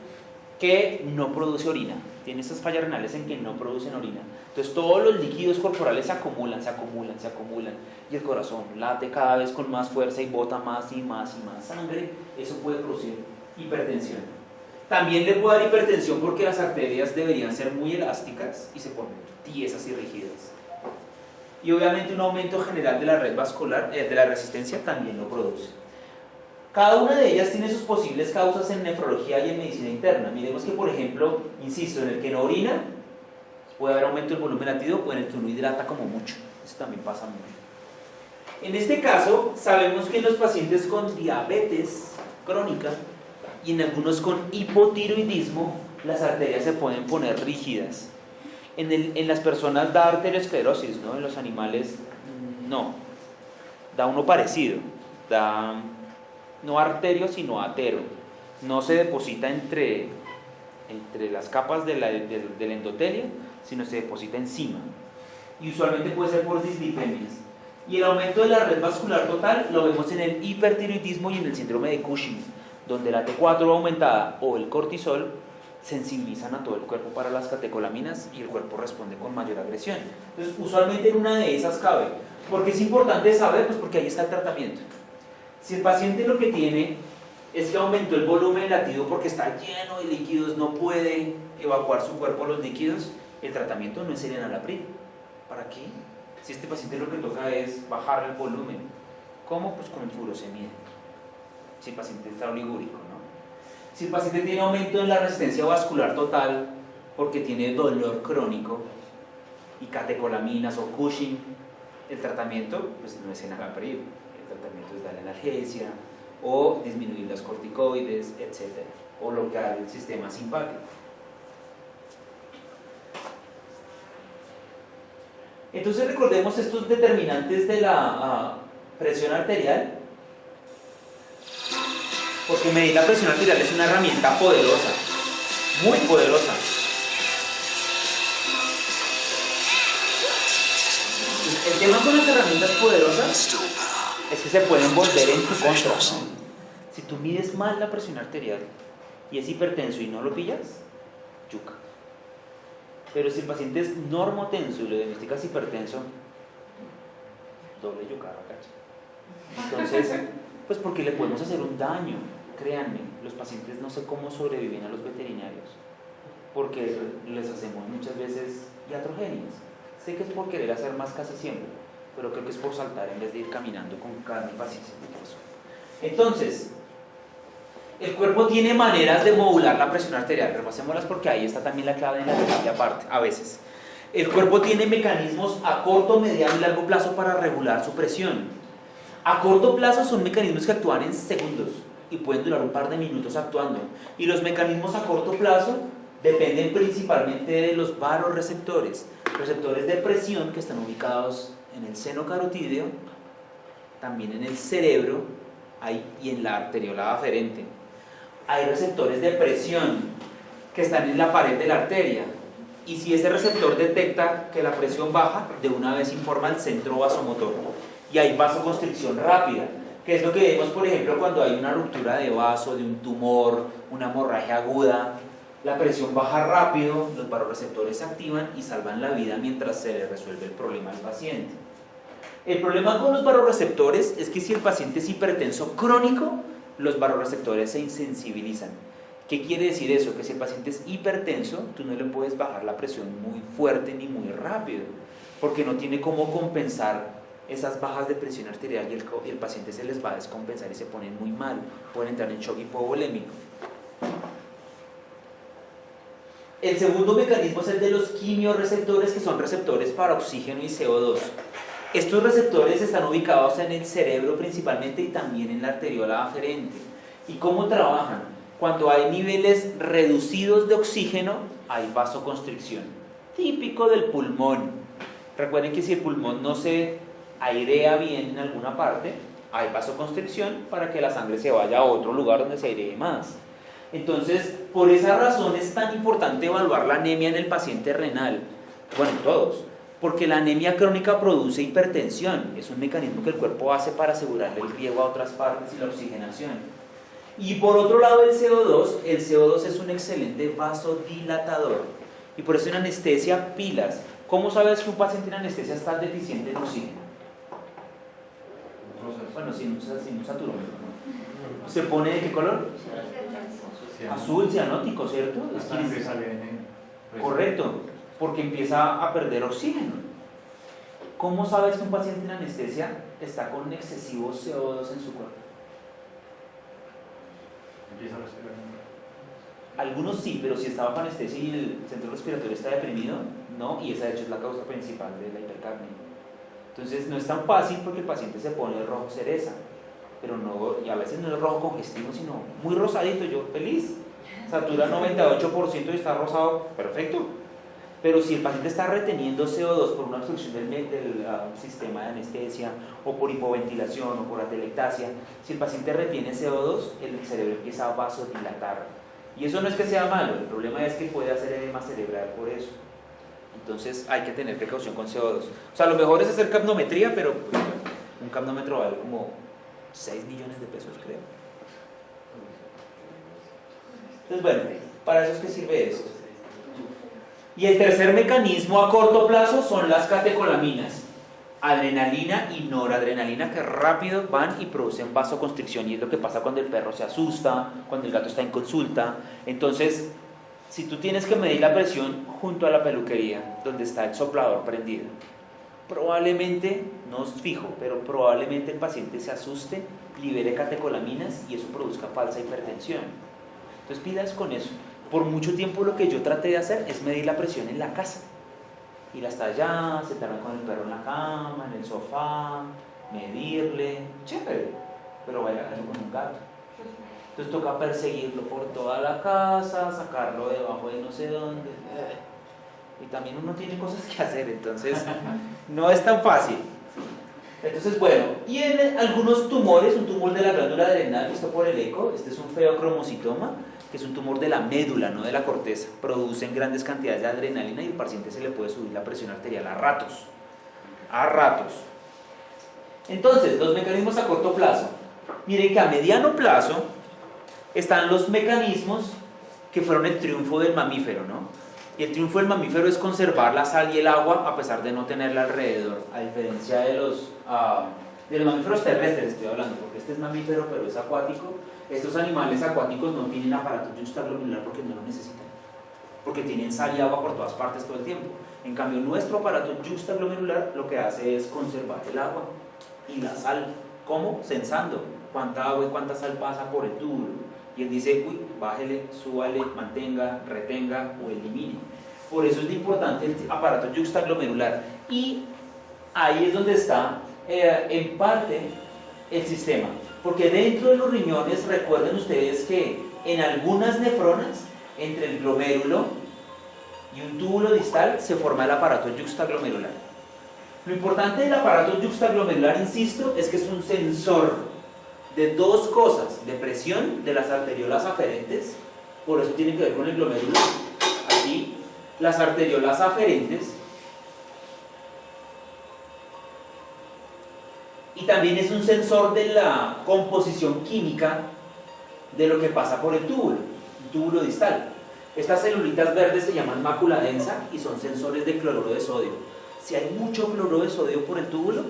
que no produce orina. Tiene estas fallas renales en que no producen orina. Entonces todos los líquidos corporales se acumulan, y el corazón late cada vez con más fuerza y bota más y más y más sangre. Eso puede producir hipertensión. También le puede dar hipertensión porque las arterias deberían ser muy elásticas y se ponen tiesas y rígidas. Y obviamente un aumento general de la red vascular, de la resistencia, también lo produce. Cada una de ellas tiene sus posibles causas en nefrología y en medicina interna. Miremos que, por ejemplo, insisto, en el que no orina, puede haber aumento del volumen latido, o en el que uno hidrata como mucho. Eso también pasa mucho. En este caso, sabemos que en los pacientes con diabetes crónica y en algunos con hipotiroidismo, las arterias se pueden poner rígidas. En las personas da arteriosclerosis, ¿no? En los animales no. Da uno parecido. Da no arterio, sino atero. No se deposita entre las capas del endotelio, sino se deposita encima. Y usualmente puede ser por dislipemias. Y el aumento de la red vascular total lo vemos en el hipertiroidismo y en el síndrome de Cushing, donde la T4 aumentada o el cortisol sensibilizan a todo el cuerpo para las catecolaminas y el cuerpo responde con mayor agresión. Entonces, usualmente en una de esas cabe. ¿Por qué es importante saber? Pues porque ahí está el tratamiento. Si el paciente lo que tiene es que aumentó el volumen latido porque está lleno de líquidos, no puede evacuar su cuerpo los líquidos, el tratamiento no es el enalapril. ¿Para qué? Si este paciente lo que toca es bajar el volumen. ¿Cómo? Pues con el furosemide. Si el paciente está oligúrico, ¿no? Si el paciente tiene aumento en la resistencia vascular total porque tiene dolor crónico y catecolaminas o Cushing, el tratamiento pues no es enalapril. El tratamiento es dar analgesia o disminuir las corticoides, etc. O bloquear el sistema simpático. Entonces recordemos estos determinantes de la presión arterial, porque medir la presión arterial es una herramienta poderosa, muy poderosa. El tema con las herramientas poderosas es que se pueden volver en tu contra, ¿no? Si tú mides mal la presión arterial y es hipertenso y no lo pillas, yuca. Pero si el paciente es normotenso y lo diagnosticas hipertenso, doble yuca, ¿cacha? Entonces, pues porque le podemos hacer un daño. Créanme, los pacientes no sé cómo sobreviven a los veterinarios, porque les hacemos muchas veces iatrogenias. Sé que es por querer hacer más casa siempre, pero creo que es por saltar en vez de ir caminando con calma y paciencia. Entonces, el cuerpo tiene maneras de modular la presión arterial. Repasémoslas porque ahí está también la clave en la terapia parte, a veces. El cuerpo tiene mecanismos a corto, mediano y largo plazo para regular su presión. A corto plazo son mecanismos que actúan en segundos y pueden durar un par de minutos actuando. Y los mecanismos a corto plazo dependen principalmente de los vasoreceptores, receptores de presión que están ubicados en el seno carotídeo, también en el cerebro y en la arteriola aferente. Hay receptores de presión que están en la pared de la arteria, y si ese receptor detecta que la presión baja, de una vez informa al centro vasomotor y hay vasoconstricción rápida, que es lo que vemos por ejemplo cuando hay una ruptura de vaso, de un tumor, una hemorragia aguda. La presión baja rápido, los vasoreceptores se activan y salvan la vida mientras se le resuelve el problema al paciente. El problema con los vasoreceptores es que si el paciente es hipertenso crónico, los vasoreceptores se insensibilizan. ¿Qué quiere decir eso? Que si el paciente es hipertenso, tú no le puedes bajar la presión muy fuerte ni muy rápido, porque no tiene cómo compensar esas bajas de presión arterial y el paciente se les va a descompensar y se ponen muy mal, pueden entrar en shock hipovolémico. El segundo mecanismo es el de los quimiorreceptores, que son receptores para oxígeno y CO2. Estos receptores están ubicados en el cerebro principalmente y también en la arteriola aferente. ¿Y cómo trabajan? Cuando hay niveles reducidos de oxígeno, hay vasoconstricción, típico del pulmón. Recuerden que si el pulmón no se airea bien en alguna parte, hay vasoconstricción para que la sangre se vaya a otro lugar donde se airee más. Entonces, por esa razón es tan importante evaluar la anemia en el paciente renal, bueno, en todos, porque la anemia crónica produce hipertensión, es un mecanismo que el cuerpo hace para asegurarle el riego a otras partes y la oxigenación. Y por otro lado el CO2 es un excelente vasodilatador, y por eso en anestesia pilas. ¿Cómo sabes que un paciente en anestesia está deficiente en oxígeno? Bueno, sin un saturómetro, ¿no? ¿Se pone de qué color? Azul, cianótico, ¿cierto? Correcto, porque empieza a perder oxígeno. ¿Cómo sabes que un paciente en anestesia está con excesivo CO2 en su cuerpo? Empieza a respirar. Algunos sí, pero si está bajo anestesia y el centro respiratorio está deprimido, no, y esa de hecho es la causa principal de la hipercapnia. Entonces no es tan fácil porque el paciente se pone rojo cereza, pero no, y a veces no es rojo congestivo, sino muy rosadito, yo feliz, satura 98% y está rosado, perfecto. Pero si el paciente está reteniendo CO2 por una obstrucción del sistema de anestesia, o por hipoventilación, o por atelectasia, si el paciente retiene CO2, el cerebro empieza a vasodilatar. Y eso no es que sea malo, el problema es que puede hacer edema cerebral por eso. Entonces hay que tener precaución con CO2. O sea, lo mejor es hacer capnometría, pero un capnómetro vale como 6 millones de pesos, creo. Entonces, bueno, para eso es que sirve esto. Y el tercer mecanismo a corto plazo son las catecolaminas, adrenalina y noradrenalina, que rápido van y producen vasoconstricción, y es lo que pasa cuando el perro se asusta, cuando el gato está en consulta. Entonces, si tú tienes que medir la presión junto a la peluquería, donde está el soplador prendido, probablemente, no es fijo, pero probablemente el paciente se asuste, libere catecolaminas y eso produzca falsa hipertensión. Entonces pidas con eso. Por mucho tiempo lo que yo traté de hacer es medir la presión en la casa. Ir hasta allá, sentarme con el perro en la cama, en el sofá, medirle, chévere, pero vaya a hacerlo con un gato. Entonces toca perseguirlo por toda la casa, sacarlo debajo de no sé dónde. Y también uno tiene cosas que hacer, entonces no es tan fácil. Entonces, bueno, y en algunos tumores, un tumor de la glándula adrenal visto por el eco, este es un feocromocitoma, que es un tumor de la médula, no de la corteza, producen grandes cantidades de adrenalina y al paciente se le puede subir la presión arterial a ratos. A ratos. Entonces, los mecanismos a corto plazo. Miren que a mediano plazo están los mecanismos que fueron el triunfo del mamífero, ¿no? Y el triunfo del mamífero es conservar la sal y el agua a pesar de no tenerla alrededor, a diferencia de los De los mamíferos terrestres estoy hablando, porque este es mamífero pero es acuático. Estos animales acuáticos no tienen aparato yuxtaglomerular porque no lo necesitan, porque tienen sal y agua por todas partes todo el tiempo. En cambio, nuestro aparato yuxtaglomerular lo que hace es conservar el agua y la sal. ¿Cómo? Censando cuánta agua y cuánta sal pasa por el túbulo. Y él dice, uy, bájele, súbale, mantenga, retenga o elimine. Por eso es importante el aparato yuxtaglomerular. Y ahí es donde está, en parte, el sistema. Porque dentro de los riñones, recuerden ustedes que en algunas nefronas, entre el glomérulo y un túbulo distal, se forma el aparato yuxtaglomerular. Lo importante del aparato yuxtaglomerular, insisto, es que es un sensor de dos cosas: de presión de las arteriolas aferentes, por eso tiene que ver con el glomérulo, aquí, las arteriolas aferentes, y también es un sensor de la composición química de lo que pasa por el túbulo distal. Estas celulitas verdes se llaman mácula densa y son sensores de cloruro de sodio. Si hay mucho cloruro de sodio por el túbulo,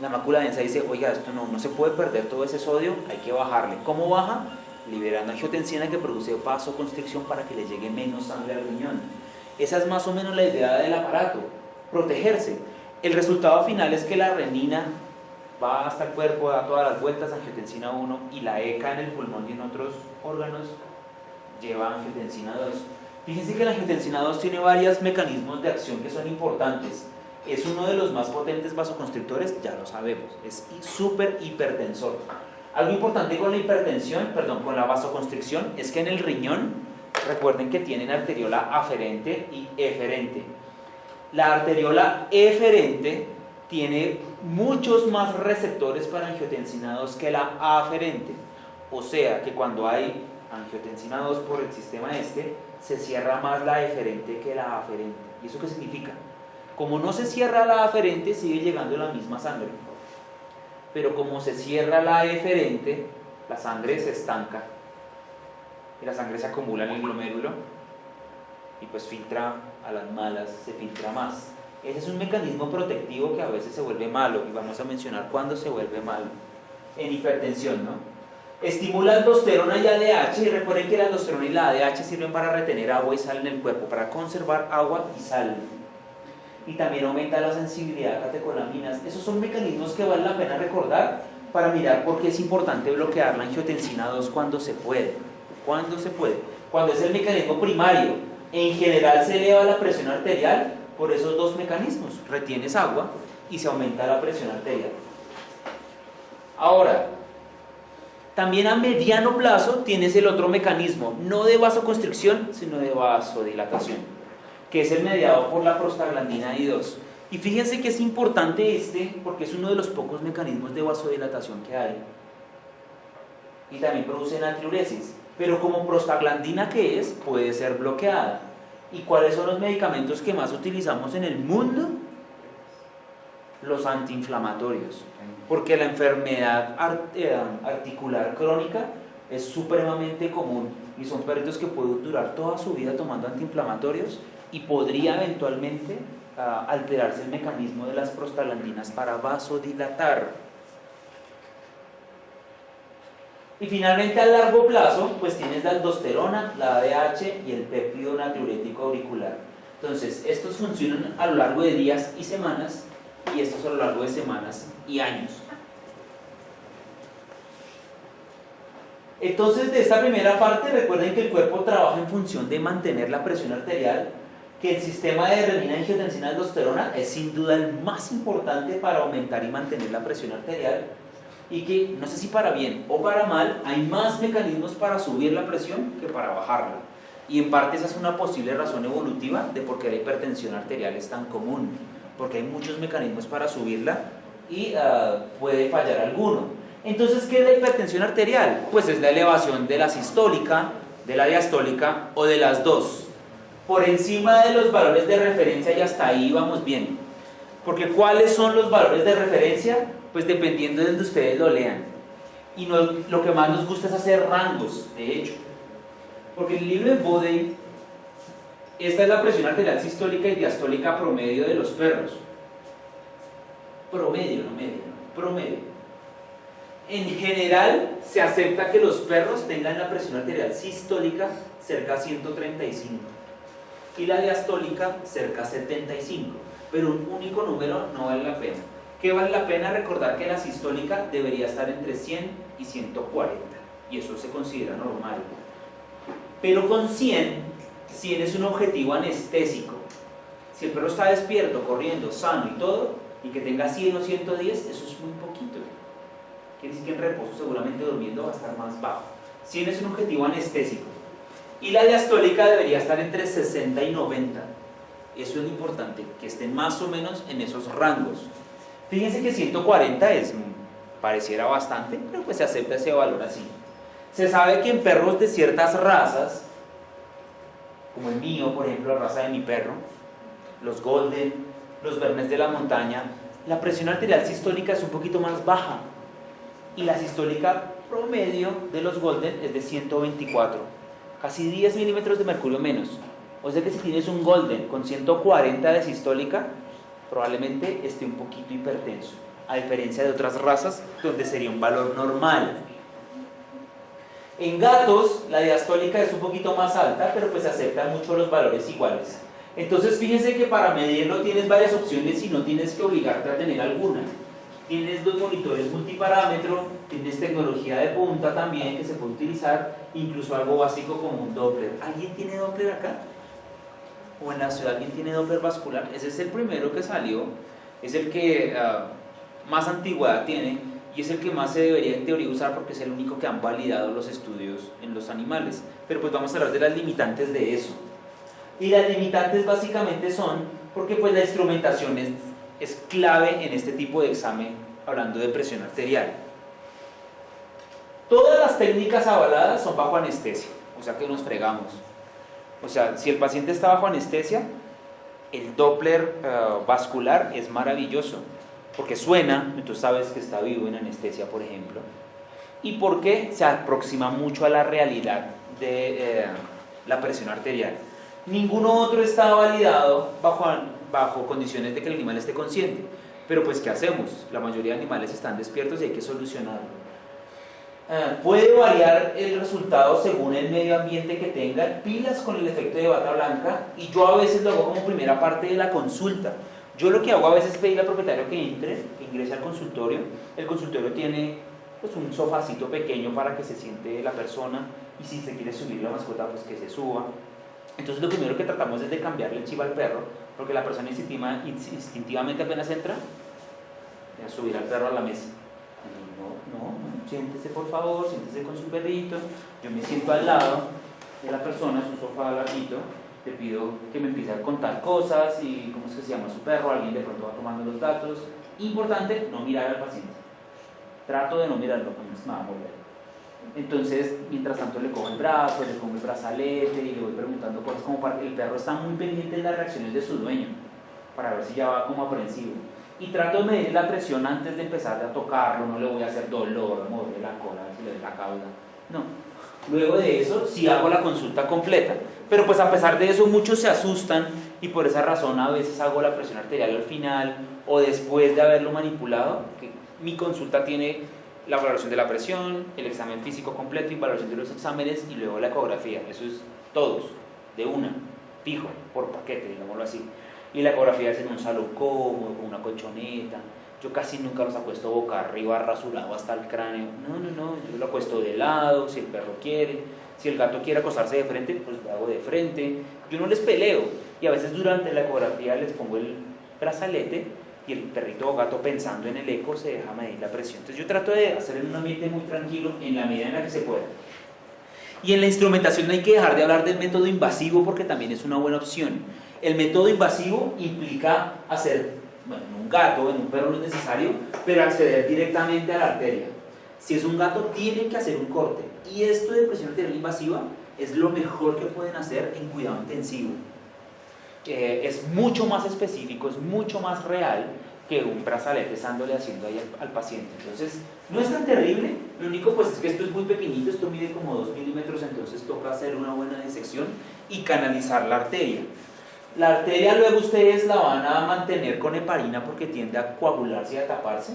la mácula densa dice, oiga, esto no se puede perder todo ese sodio, hay que bajarle. ¿Cómo baja? Liberando angiotensina, que produce vasoconstricción para que le llegue menos sangre al riñón. Esa es más o menos la idea del aparato, protegerse. El resultado final es que la renina va hasta el cuerpo, da todas las vueltas, angiotensina 1, y la ECA en el pulmón y en otros órganos lleva angiotensina 2. Fíjense que la angiotensina 2 tiene varios mecanismos de acción que son importantes. Es uno de los más potentes vasoconstrictores, ya lo sabemos, es súper hipertensor. Algo importante con la hipertensión, con la vasoconstricción, es que en el riñón, recuerden que tienen arteriola aferente y eferente. La arteriola eferente tiene muchos más receptores para angiotensina 2 que la aferente. O sea que cuando hay angiotensina 2 por el sistema se cierra más la eferente que la aferente. ¿Y eso qué significa? Como no se cierra la aferente, sigue llegando la misma sangre. Pero como se cierra la eferente, la sangre se estanca. Y la sangre se acumula en el glomérulo y pues filtra a las malas, se filtra más. Ese es un mecanismo protectivo que a veces se vuelve malo, y vamos a mencionar cuándo se vuelve malo. En hipertensión, ¿no? Estimula aldosterona y ADH, y recuerden que la aldosterona y la ADH sirven para retener agua y sal en el cuerpo, para conservar agua y sal. Y también aumenta la sensibilidad a catecolaminas. Esos son mecanismos que vale la pena recordar para mirar por qué es importante bloquear la angiotensina 2 cuando se puede. ¿Cuándo se puede? Cuando es el mecanismo primario. En general se eleva la presión arterial por esos dos mecanismos. Retienes agua y se aumenta la presión arterial. Ahora, también a mediano plazo tienes el otro mecanismo, no de vasoconstricción, sino de vasodilatación, que es el mediado por la prostaglandina I2. Y fíjense que es importante porque es uno de los pocos mecanismos de vasodilatación que hay. Y también produce natriuresis. Pero como prostaglandina que es, puede ser bloqueada. ¿Y cuáles son los medicamentos que más utilizamos en el mundo? Los antiinflamatorios. Porque la enfermedad articular crónica es supremamente común. Y son perritos que pueden durar toda su vida tomando antiinflamatorios, y podría eventualmente alterarse el mecanismo de las prostaglandinas para vasodilatar. Y finalmente a largo plazo, pues tienes la aldosterona, la ADH y el péptido natriurético auricular. Entonces, estos funcionan a lo largo de días y semanas, y estos a lo largo de semanas y años. Entonces, de esta primera parte, recuerden que el cuerpo trabaja en función de mantener la presión arterial, que el sistema de renina, angiotensina, aldosterona es sin duda el más importante para aumentar y mantener la presión arterial, y que, no sé si para bien o para mal, hay más mecanismos para subir la presión que para bajarla. Y en parte esa es una posible razón evolutiva de por qué la hipertensión arterial es tan común, porque hay muchos mecanismos para subirla y puede fallar alguno. Entonces, ¿qué es la hipertensión arterial? Pues es la elevación de la sistólica, de la diastólica o de las dos, por encima de los valores de referencia, y hasta ahí vamos bien. Porque ¿cuáles son los valores de referencia? Pues dependiendo de donde ustedes lo lean. Y lo que más nos gusta es hacer rangos, de hecho. Porque en el libro de Bode, esta es la presión arterial sistólica y diastólica promedio de los perros. Promedio, no medio. promedio. En general, se acepta que los perros tengan la presión arterial sistólica cerca a 135 y la diastólica cerca a 75, pero un único número no vale la pena. ¿Qué vale la pena? Recordar que la sistólica debería estar entre 100 y 140 y eso se considera normal. Pero con 100 es un objetivo anestésico. Si el perro está despierto, corriendo, sano y todo, y que tenga 100 o 110, eso es muy poquito. Quiere decir que en reposo, seguramente durmiendo, va a estar más bajo. 100 es un objetivo anestésico. Y la diastólica debería estar entre 60 y 90. Eso es importante, que estén más o menos en esos rangos. Fíjense que 140 pareciera bastante, pero pues se acepta ese valor así. Se sabe que en perros de ciertas razas, como el mío, por ejemplo, la raza de mi perro, los golden, los bernés de la montaña, la presión arterial sistólica es un poquito más baja y la sistólica promedio de los golden es de 124, casi 10 milímetros de mercurio menos. O sea que si tienes un golden con 140 de sistólica, probablemente esté un poquito hipertenso, a diferencia de otras razas donde sería un valor normal. En gatos la diastólica es un poquito más alta, pero pues se aceptan mucho los valores iguales. Entonces fíjense que para medirlo tienes varias opciones y no tienes que obligarte a tener alguna. Tienes los monitores multiparámetro, tienes tecnología de punta también que se puede utilizar, incluso algo básico como un Doppler. ¿Alguien tiene Doppler acá? ¿O en la ciudad alguien tiene Doppler vascular? Ese es el primero que salió, es el que más antigüedad tiene y es el que más se debería en teoría usar porque es el único que han validado los estudios en los animales. Pero pues vamos a hablar de las limitantes de eso. Y las limitantes básicamente son porque pues la instrumentación es clave en este tipo de examen, hablando de presión arterial. Todas las técnicas avaladas son bajo anestesia, o sea que nos fregamos. O sea, si el paciente está bajo anestesia, el Doppler vascular es maravilloso, porque suena, entonces sabes que está vivo en anestesia, por ejemplo, y porque se aproxima mucho a la realidad de la presión arterial. Ninguno otro está validado bajo condiciones de que el animal esté consciente, pero pues ¿qué hacemos? La mayoría de animales están despiertos y hay que solucionarlo. Puede variar el resultado según el medio ambiente que tenga, pilas con el efecto de bata blanca, y yo a veces lo hago como primera parte de la consulta. Yo lo que hago a veces es pedirle al propietario que ingrese al consultorio. El consultorio tiene pues un sofacito pequeño para que se siente la persona, y si se quiere subir la mascota pues que se suba. Entonces lo primero que tratamos es de cambiarle el chip al perro, porque la persona instintivamente apenas entra, a subir al perro a la mesa. No, siéntese por favor, siéntese con su perrito. Yo me siento al lado de la persona, su sofá larguito, le pido que me empiece a contar cosas y cómo es que se llama su perro, alguien de pronto va tomando los datos. Importante, no mirar al paciente. Trato de no mirarlo, me va a mover. Entonces, mientras tanto le cojo el brazo, le pongo el brazalete y le voy preguntando cosas como para que el perro está muy pendiente de las reacciones de su dueño, para ver si ya va como aprensivo. Y trato de medir la presión antes de empezar a tocarlo, no le voy a hacer dolor, moverle la cola, si le doy la cauda, no. Luego de eso, sí hago la consulta completa, pero pues a pesar de eso muchos se asustan y por esa razón a veces hago la presión arterial al final o después de haberlo manipulado, que mi consulta tiene la valoración de la presión, el examen físico completo y valoración de los exámenes y luego la ecografía. Eso es todos, de una, fijo, por paquete, digámoslo así. Y la ecografía es en un salón cómodo, con una colchoneta. Yo casi nunca los acuesto boca arriba, rasurado hasta el cráneo. No, yo lo acuesto de lado, si el perro quiere. Si el gato quiere acostarse de frente, pues lo hago de frente. Yo no les peleo. Y a veces durante la ecografía les pongo el brazalete y el perrito o gato pensando en el eco se deja medir la presión. Entonces yo trato de hacer en un ambiente muy tranquilo en la medida en la que se pueda. Y en la instrumentación no hay que dejar de hablar del método invasivo porque también es una buena opción. El método invasivo implica hacer, bueno, en un gato, en un perro no es necesario, pero acceder directamente a la arteria. Si es un gato, tienen que hacer un corte. Y esto de presión arterial invasiva es lo mejor que pueden hacer en cuidado intensivo. Es mucho más específico, es mucho más real que un brazalete estándole haciendo ahí al paciente. Entonces, no es tan terrible. Lo único pues es que esto es muy pequeñito, esto mide como 2 milímetros, entonces toca hacer una buena disección y canalizar la arteria. La arteria luego ustedes la van a mantener con heparina porque tiende a coagularse y a taparse.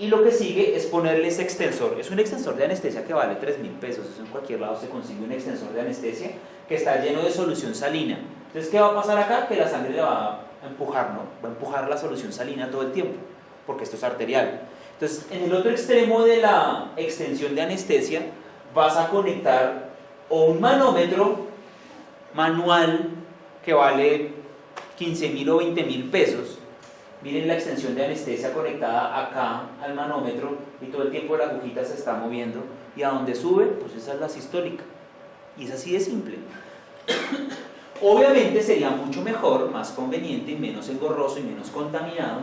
Y lo que sigue es ponerle ese extensor. Es un extensor de anestesia que vale 3.000 pesos. Eso en cualquier lado se consigue un extensor de anestesia que está lleno de solución salina. Entonces, ¿qué va a pasar acá? Que la sangre le va a empujar, ¿no? Va a empujar la solución salina todo el tiempo, porque esto es arterial. Entonces, en el otro extremo de la extensión de anestesia vas a conectar o un manómetro manual que vale 15.000 o 20.000 pesos. Miren la extensión de anestesia conectada acá al manómetro y todo el tiempo la agujita se está moviendo. Y a donde sube, pues esa es la sistólica. Y es así de simple. Obviamente sería mucho mejor, más conveniente y menos engorroso y menos contaminado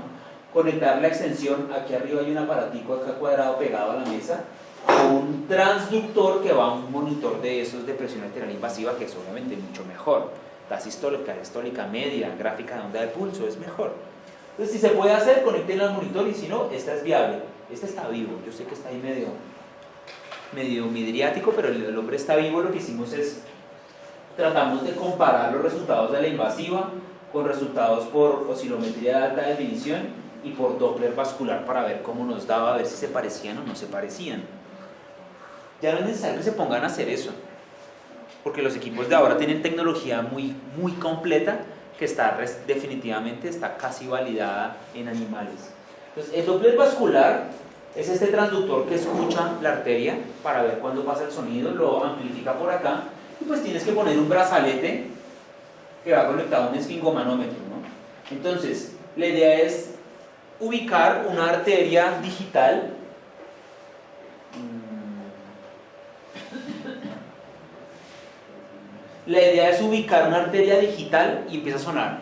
conectar la extensión. Aquí arriba hay un aparatico acá cuadrado pegado a la mesa con un transductor que va a un monitor de esos de presión arterial invasiva, que es obviamente mucho mejor. La sistólica, diastólica media, gráfica de onda de pulso, es mejor. Entonces, si se puede hacer, conecten al monitor, y si no, esta es viable. Este está vivo, yo sé que está ahí medio midriático, pero el hombre está vivo. Lo que hicimos es, tratamos de comparar los resultados de la invasiva con resultados por oscilometría de alta definición y por Doppler vascular para ver cómo nos daba, a ver si se parecían o no se parecían. Ya no es necesario que se pongan a hacer eso, porque los equipos de ahora tienen tecnología muy, muy completa que definitivamente está casi validada en animales. Entonces, el Doppler vascular es este transductor que escucha la arteria para ver cuándo pasa el sonido, lo amplifica por acá, y pues tienes que poner un brazalete que va conectado a un esfingomanómetro, ¿no? Entonces, la idea es ubicar una arteria digital. La idea es ubicar una arteria digital y empieza a sonar.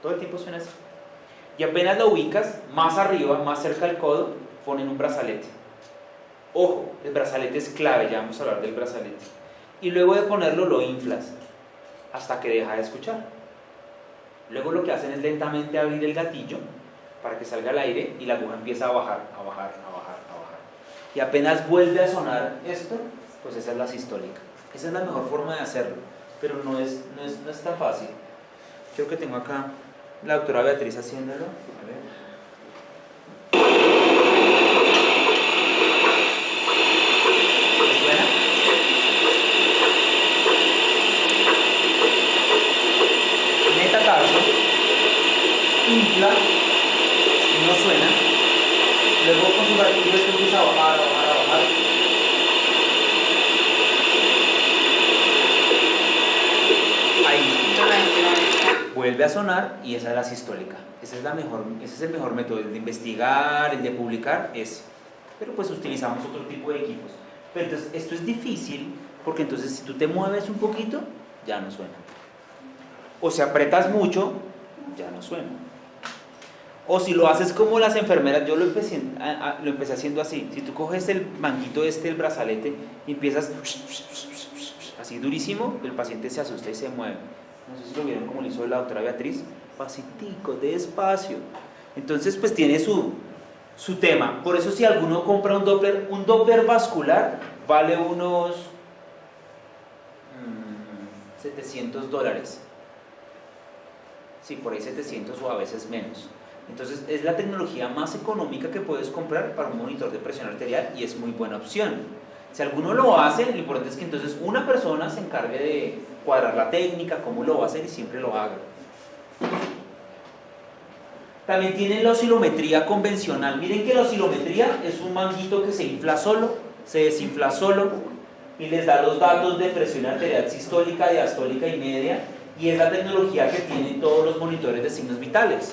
Todo el tiempo suena así. Y apenas la ubicas, más arriba, más cerca del codo, ponen un brazalete. Ojo, el brazalete es clave, ya vamos a hablar del brazalete. Y luego de ponerlo lo inflas hasta que deja de escuchar. Luego lo que hacen es lentamente abrir el gatillo para que salga el aire y la aguja empieza a bajar, a bajar, a bajar, a bajar. Y apenas vuelve a sonar esto, pues esa es la sistólica. Esa es la mejor forma de hacerlo, pero no es tan fácil. Creo que tengo acá la doctora Beatriz haciéndolo. A ver. ¿Me suena? Metatarso, infla, no suena. Luego con su gatillo esto empieza a bajar, a bajar, a bajar. Ahí vuelve a sonar y esa es la sistólica. Ese es el mejor método, el de investigar, el de publicar, ese. Pero pues utilizamos otro tipo de equipos. Pero entonces esto es difícil porque entonces si tú te mueves un poquito, ya no suena. O si apretas mucho, ya no suena. O si lo haces como las enfermeras, yo lo empecé haciendo así. Si tú coges el manguito el brazalete, y empiezas así durísimo, el paciente se asusta y se mueve. No sé si lo vieron como lo hizo la doctora Beatriz. Pasitico, despacio. Entonces pues tiene su tema. Por eso si alguno compra un Doppler vascular vale unos $700. Sí, por ahí 700 o a veces menos. Entonces es la tecnología más económica que puedes comprar para un monitor de presión arterial y es muy buena opción. Si alguno lo hace, lo importante es que entonces una persona se encargue de cuadrar la técnica, cómo lo va a hacer y siempre lo haga. También tienen la oscilometría convencional. Miren que la oscilometría es un manguito que se infla solo, se desinfla solo y les da los datos de presión arterial sistólica, diastólica y media, y es la tecnología que tienen todos los monitores de signos vitales.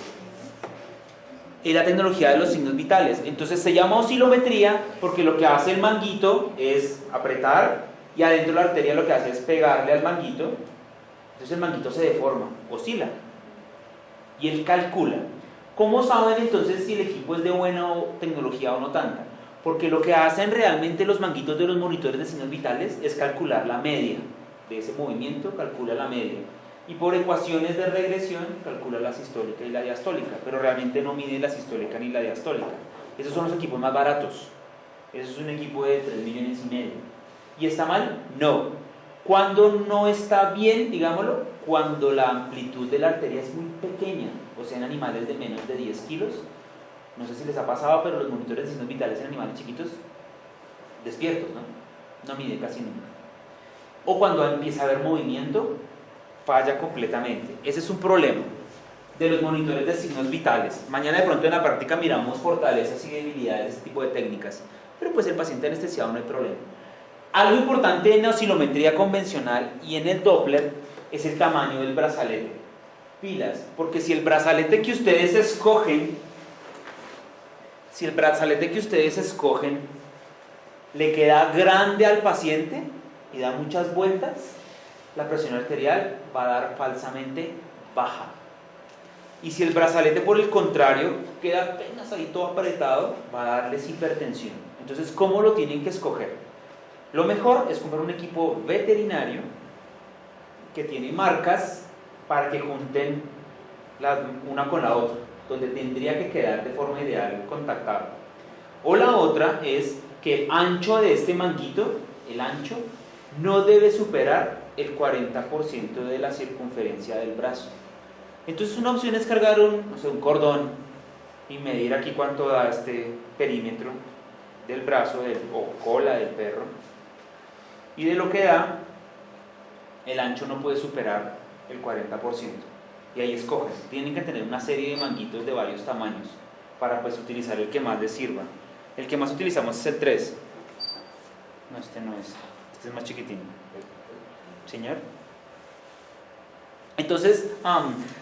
Es la tecnología de los signos vitales. Entonces se llama oscilometría porque lo que hace el manguito es apretar y adentro la arteria lo que hace es pegarle al manguito. Entonces el manguito se deforma, oscila y él calcula. ¿Cómo saben entonces si el equipo es de buena tecnología o no tanta? Porque lo que hacen realmente los manguitos de los monitores de signos vitales es calcular la media de ese movimiento, calcula la media. Y por ecuaciones de regresión calcula la sistólica y la diastólica, pero realmente no mide la sistólica ni la diastólica. Esos son los equipos más baratos. Eso es un equipo de 3,5 millones. ¿Y está mal? No. Cuando no está bien, digámoslo, cuando la amplitud de la arteria es muy pequeña, o sea, en animales de menos de 10 kilos, no sé si les ha pasado, pero los monitores de signos vitales en animales chiquitos, despiertos, ¿no? No mide casi nunca. O cuando empieza a haber movimiento, falla completamente. Ese es un problema de los monitores de signos vitales. Mañana de pronto en la práctica miramos fortalezas y debilidades, ese tipo de técnicas, pero pues el paciente anestesiado no hay problema. Algo importante en la oscilometría convencional y en el Doppler es el tamaño del brazalete. Pilas, porque si el brazalete que ustedes escogen, le queda grande al paciente y da muchas vueltas, la presión arterial va a dar falsamente baja. Y si el brazalete, por el contrario, queda apenas ahí todo apretado, va a darles hipertensión. Entonces, ¿cómo lo tienen que escoger? Lo mejor es comprar un equipo veterinario que tiene marcas para que junten una con la otra, donde tendría que quedar de forma ideal contactado. O la otra es que el ancho de este manguito, el ancho, no debe superar el 40% de la circunferencia del brazo. Entonces una opción es cargar un cordón y medir aquí cuánto da este perímetro del brazo o cola del perro, y de lo que da, el ancho no puede superar el 40%. Y ahí escoges. Tienen que tener una serie de manguitos de varios tamaños para pues utilizar el que más les sirva. El que más utilizamos es el 3. No, este no es. Este es más chiquitín. ¿Señor? Entonces,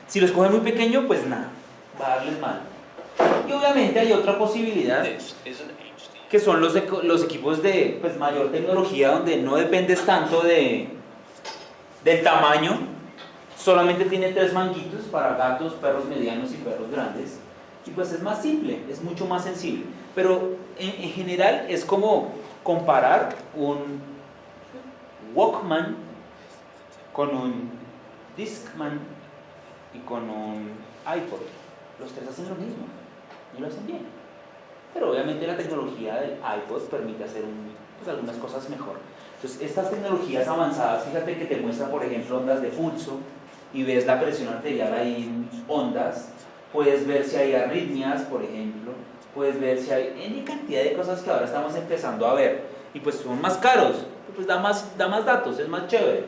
si lo escogen muy pequeño, pues nada, va a darles mal. Y obviamente hay otra posibilidad, que son los equipos de pues, mayor tecnología, donde no dependes tanto del tamaño, solamente tiene 3 manguitos para gatos, perros medianos y perros grandes, y pues es más simple, es mucho más sensible. Pero en general es como comparar un Walkman con un Discman y con un iPod. Los 3 hacen lo mismo y lo hacen bien. Pero obviamente la tecnología del iPod permite hacer pues algunas cosas mejor. Entonces estas tecnologías avanzadas, fíjate que te muestra por ejemplo ondas de pulso y ves la presión arterial ahí en ondas, puedes ver si hay arritmias, por ejemplo, puedes ver si hay N cantidad de cosas que ahora estamos empezando a ver, y pues son más caros, pues da más datos, es más chévere.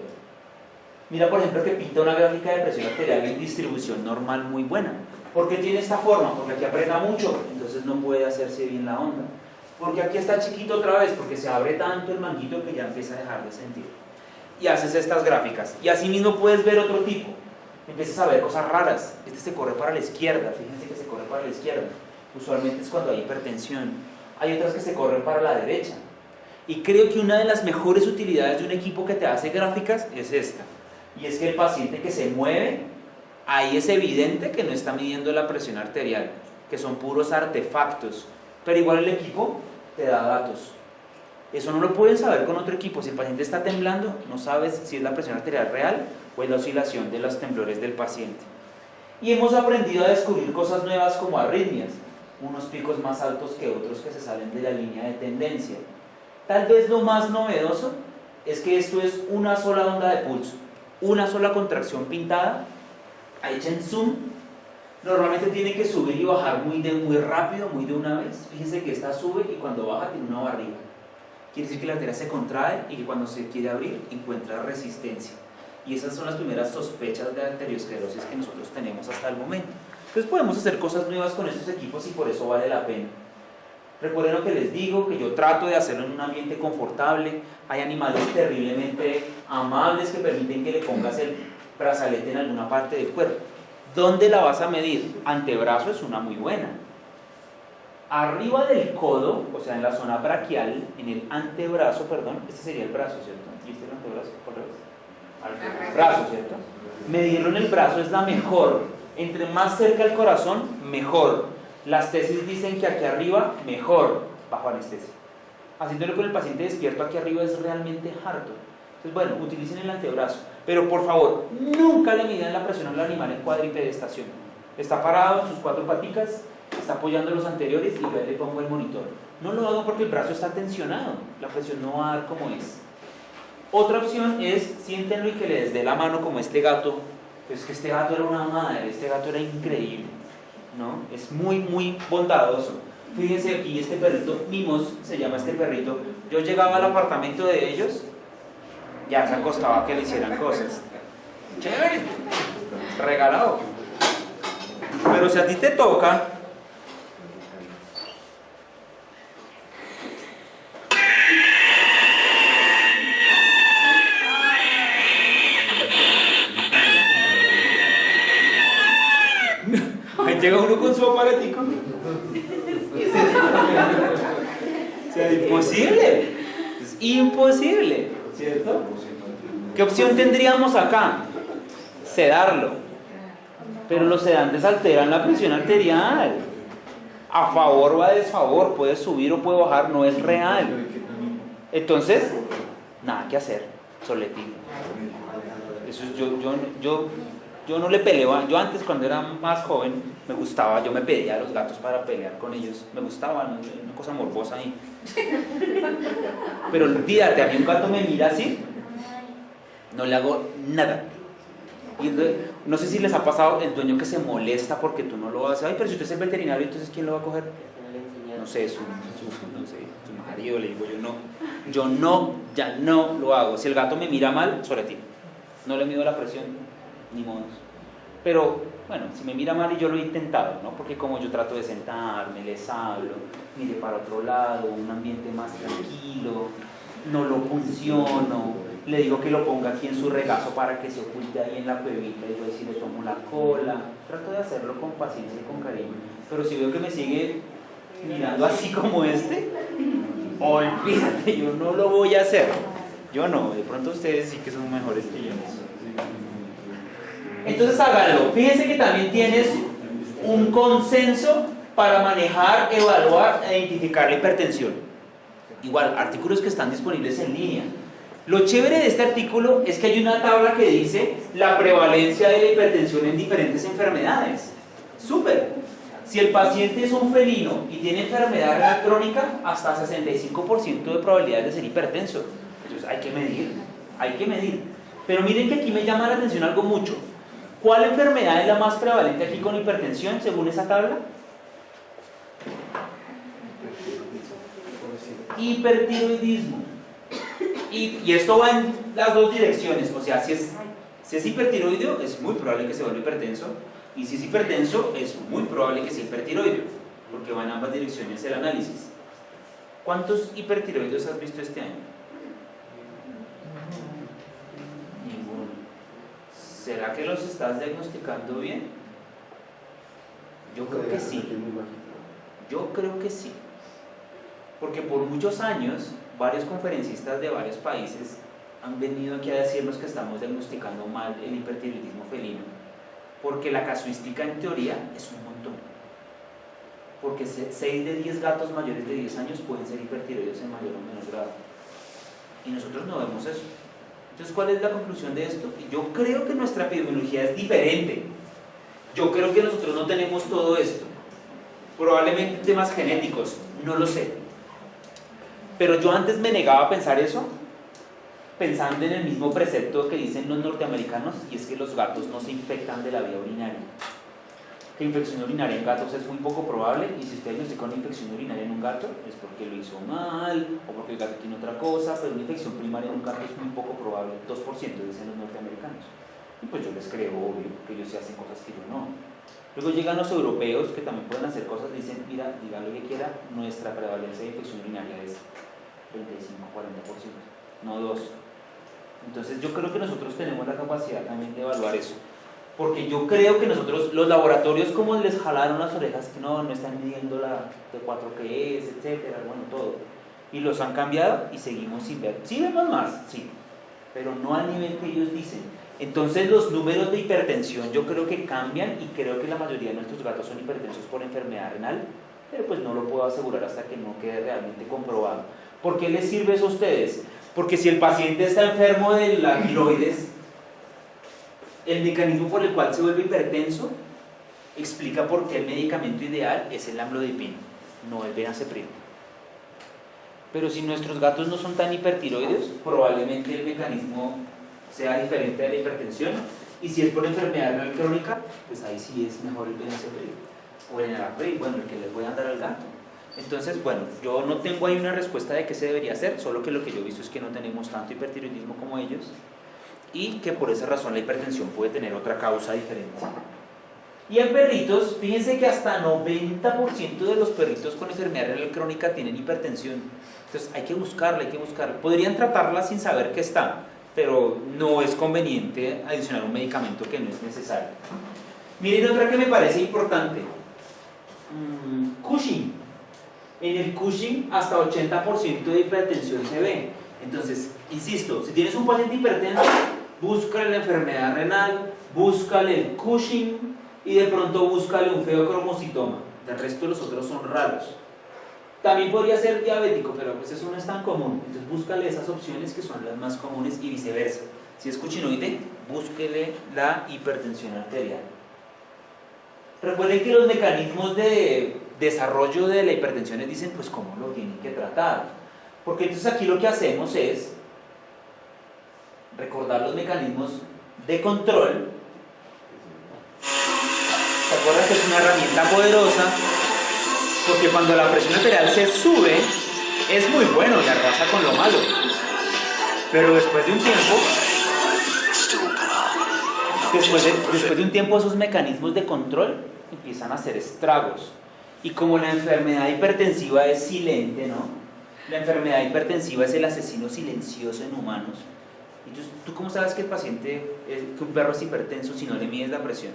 Mira por ejemplo que pinta una gráfica de presión arterial en distribución normal muy buena. ¿Por qué tiene esta forma? Porque aquí aprieta mucho, entonces no puede hacerse bien la onda. Porque aquí está chiquito otra vez, porque se abre tanto el manguito que ya empieza a dejar de sentir. Y haces estas gráficas. Y así mismo puedes ver otro tipo. Empiezas a ver cosas raras. Este se corre para la izquierda, fíjense que se corre para la izquierda. Usualmente es cuando hay hipertensión. Hay otras que se corren para la derecha. Y creo que una de las mejores utilidades de un equipo que te hace gráficas es esta. Y es que el paciente que se mueve, ahí es evidente que no está midiendo la presión arterial, que son puros artefactos, pero igual el equipo te da datos. Eso no lo pueden saber con otro equipo. Si el paciente está temblando, no sabes si es la presión arterial real o es la oscilación de los temblores del paciente. Y hemos aprendido a descubrir cosas nuevas como arritmias, unos picos más altos que otros que se salen de la línea de tendencia. Tal vez lo más novedoso es que esto es una sola onda de pulso, una sola contracción pintada, hecha en zoom. Normalmente tiene que subir y bajar muy rápido, muy de una vez. Fíjense que esta sube y cuando baja tiene una barriga. Quiere decir que la arteria se contrae y que cuando se quiere abrir encuentra resistencia. Y esas son las primeras sospechas de arteriosclerosis que nosotros tenemos hasta el momento. Entonces podemos hacer cosas nuevas con estos equipos y por eso vale la pena. Recuerden lo que les digo, que yo trato de hacerlo en un ambiente confortable. Hay animales terriblemente amables que permiten que le pongas el brazalete en alguna parte del cuerpo. ¿Dónde la vas a medir? Antebrazo es una muy buena. Arriba del codo, o sea en la zona braquial, en el antebrazo, perdón, este sería el brazo, ¿cierto? ¿Viste el antebrazo? ¿Por revés? Brazo, ¿cierto? Medirlo en el brazo es la mejor. Entre más cerca al corazón, mejor. Las tesis dicen que aquí arriba, mejor, bajo anestesia. Haciéndolo con el paciente despierto aquí arriba es realmente harto. Entonces, bueno, utilicen el antebrazo. Pero por favor, nunca le midan la presión al animal en cuadripedestación. Está parado en sus 4 paticas, está apoyando los anteriores y yo le pongo el monitor. No lo hago porque el brazo está tensionado, la presión no va a dar como es. Otra opción es siéntenlo y que les dé la mano como este gato. Es que este gato era una madre, este gato era increíble, ¿no? Es muy, muy bondadoso. Fíjense aquí, este perrito, Mimos se llama este perrito. Yo llegaba al apartamento de ellos, ya se acostaba a que le hicieran cosas. Chévere, regalado. Pero si a ti te toca, ahí llega uno con su aparatico. O sea, imposible. Es imposible, ¿cierto? ¿Qué opción tendríamos acá? Sedarlo. Pero los sedantes alteran la presión arterial. A favor o a desfavor, puede subir o puede bajar, no es real. Entonces, nada que hacer, soletín. Eso es, yo no le peleo. Yo antes, cuando era más joven, me gustaba, yo me pedía a los gatos para pelear con ellos. Me gustaba, una cosa morbosa ahí. Pero olvídate, a mí un gato me mira así, no le hago nada. Y entonces, no sé si les ha pasado el dueño que se molesta porque tú no lo haces. Ay, pero si usted es el veterinario, entonces ¿quién lo va a coger? No sé, su marido, le digo ya no lo hago. Si el gato me mira mal, soletín. No le mido la presión, ni modos. Pero, bueno, si me mira mal y yo lo he intentado, ¿no? Porque como yo trato de sentarme, les hablo, mire para otro lado, un ambiente más tranquilo, no lo funciono. Le digo que lo ponga aquí en su regazo para que se oculte ahí en la cuevita y yo ahí sí le tomo la cola. Trato de hacerlo con paciencia y con cariño. Pero si veo que me sigue mirando así como este, olvídate, yo no lo voy a hacer. Yo no, de pronto ustedes sí que son mejores que yo. Entonces háganlo. Fíjense que también tienes un consenso para manejar, evaluar e identificar la hipertensión. Igual, artículos que están disponibles en línea. Lo chévere de este artículo es que hay una tabla que dice la prevalencia de la hipertensión en diferentes enfermedades. ¡Súper! Si el paciente es un felino y tiene enfermedad renal crónica, hasta 65% de probabilidad de ser hipertenso. Entonces hay que medir. Pero miren que aquí me llama la atención algo mucho. ¿Cuál enfermedad es la más prevalente aquí con hipertensión según esa tabla? Hipertiroidismo. Y esto va en las dos direcciones, o sea, si es hipertiroideo, es muy probable que se vuelva hipertenso, y si es hipertenso, es muy probable que sea hipertiroideo, porque va en ambas direcciones el análisis. ¿Cuántos hipertiroideos has visto este año? Ninguno. ¿Será que los estás diagnosticando bien? Yo creo que sí. Yo creo que sí. Porque por muchos años, varios conferencistas de varios países han venido aquí a decirnos que estamos diagnosticando mal el hipertiroidismo felino, porque la casuística en teoría es un montón, porque 6 de 10 gatos mayores de 10 años pueden ser hipertiroides en mayor o menor grado, y nosotros no vemos eso. Entonces, ¿cuál es la conclusión de esto? Yo creo que nuestra epidemiología es diferente. Yo creo que nosotros no tenemos todo esto, probablemente temas genéticos, no lo sé. Pero yo antes me negaba a pensar eso, pensando en el mismo precepto que dicen los norteamericanos, y es que los gatos no se infectan de la vía urinaria. Que infección urinaria en gatos es muy poco probable, y si usted diagnostica una infección urinaria en un gato, es porque lo hizo mal, o porque el gato tiene otra cosa, pero una infección primaria en un gato es muy poco probable, 2% dicen los norteamericanos. Y pues yo les creo, obvio, que ellos se hacen cosas que yo no. Luego llegan los europeos, que también pueden hacer cosas, dicen, mira, digan lo que quiera, nuestra prevalencia de infección urinaria es 35-40%, no 2%. Entonces yo creo que nosotros tenemos la capacidad también de evaluar eso, porque yo creo que nosotros, los laboratorios como les jalaron las orejas, que no están midiendo la T4 que es, etcétera, bueno, todo, y los han cambiado y seguimos sin ver. Sí vemos más, sí, pero no al nivel que ellos dicen. Entonces los números de hipertensión yo creo que cambian, y creo que la mayoría de nuestros gatos son hipertensos por enfermedad renal, pero pues no lo puedo asegurar hasta que no quede realmente comprobado. ¿Por qué les sirve eso a ustedes? Porque si el paciente está enfermo de la tiroides, el mecanismo por el cual se vuelve hipertenso explica por qué el medicamento ideal es el amlodipino, no el benacepril. Pero si nuestros gatos no son tan hipertiroides, probablemente el mecanismo sea diferente de la hipertensión. Y si es por enfermedad renal crónica, pues ahí sí es mejor el benazepril o el enalapril, bueno, el que les voy a dar al gato. Entonces, bueno, yo no tengo ahí una respuesta de qué se debería hacer, solo que lo que yo he visto es que no tenemos tanto hipertiroidismo como ellos y que por esa razón la hipertensión puede tener otra causa diferente. Y en perritos, fíjense que hasta 90% de los perritos con enfermedad renal crónica tienen hipertensión. Entonces hay que buscarla, Podrían tratarla sin saber que está, pero no es conveniente adicionar un medicamento que no es necesario. Miren otra que me parece importante. Cushing. En el Cushing hasta 80% de hipertensión se ve. Entonces, insisto, si tienes un paciente hipertenso, búscale la enfermedad renal, búscale el Cushing y de pronto búscale un feocromocitoma. El resto de los otros son raros. También podría ser diabético, pero pues eso no es tan común. Entonces búscale esas opciones que son las más comunes y viceversa. Si es cuchinoide, búsquele la hipertensión arterial. Recuerden que los mecanismos de desarrollo de la hipertensión les dicen pues cómo lo tienen que tratar. Porque entonces aquí lo que hacemos es recordar los mecanismos de control. ¿Se acuerdan que es una herramienta poderosa? Porque cuando la presión arterial se sube, es muy bueno y arrasa con lo malo. Pero después de un tiempo, esos mecanismos de control empiezan a hacer estragos. Y como la enfermedad hipertensiva es silente, ¿no? La enfermedad hipertensiva es el asesino silencioso en humanos. Entonces, ¿tú cómo sabes que que un perro es hipertenso si no le mides la presión?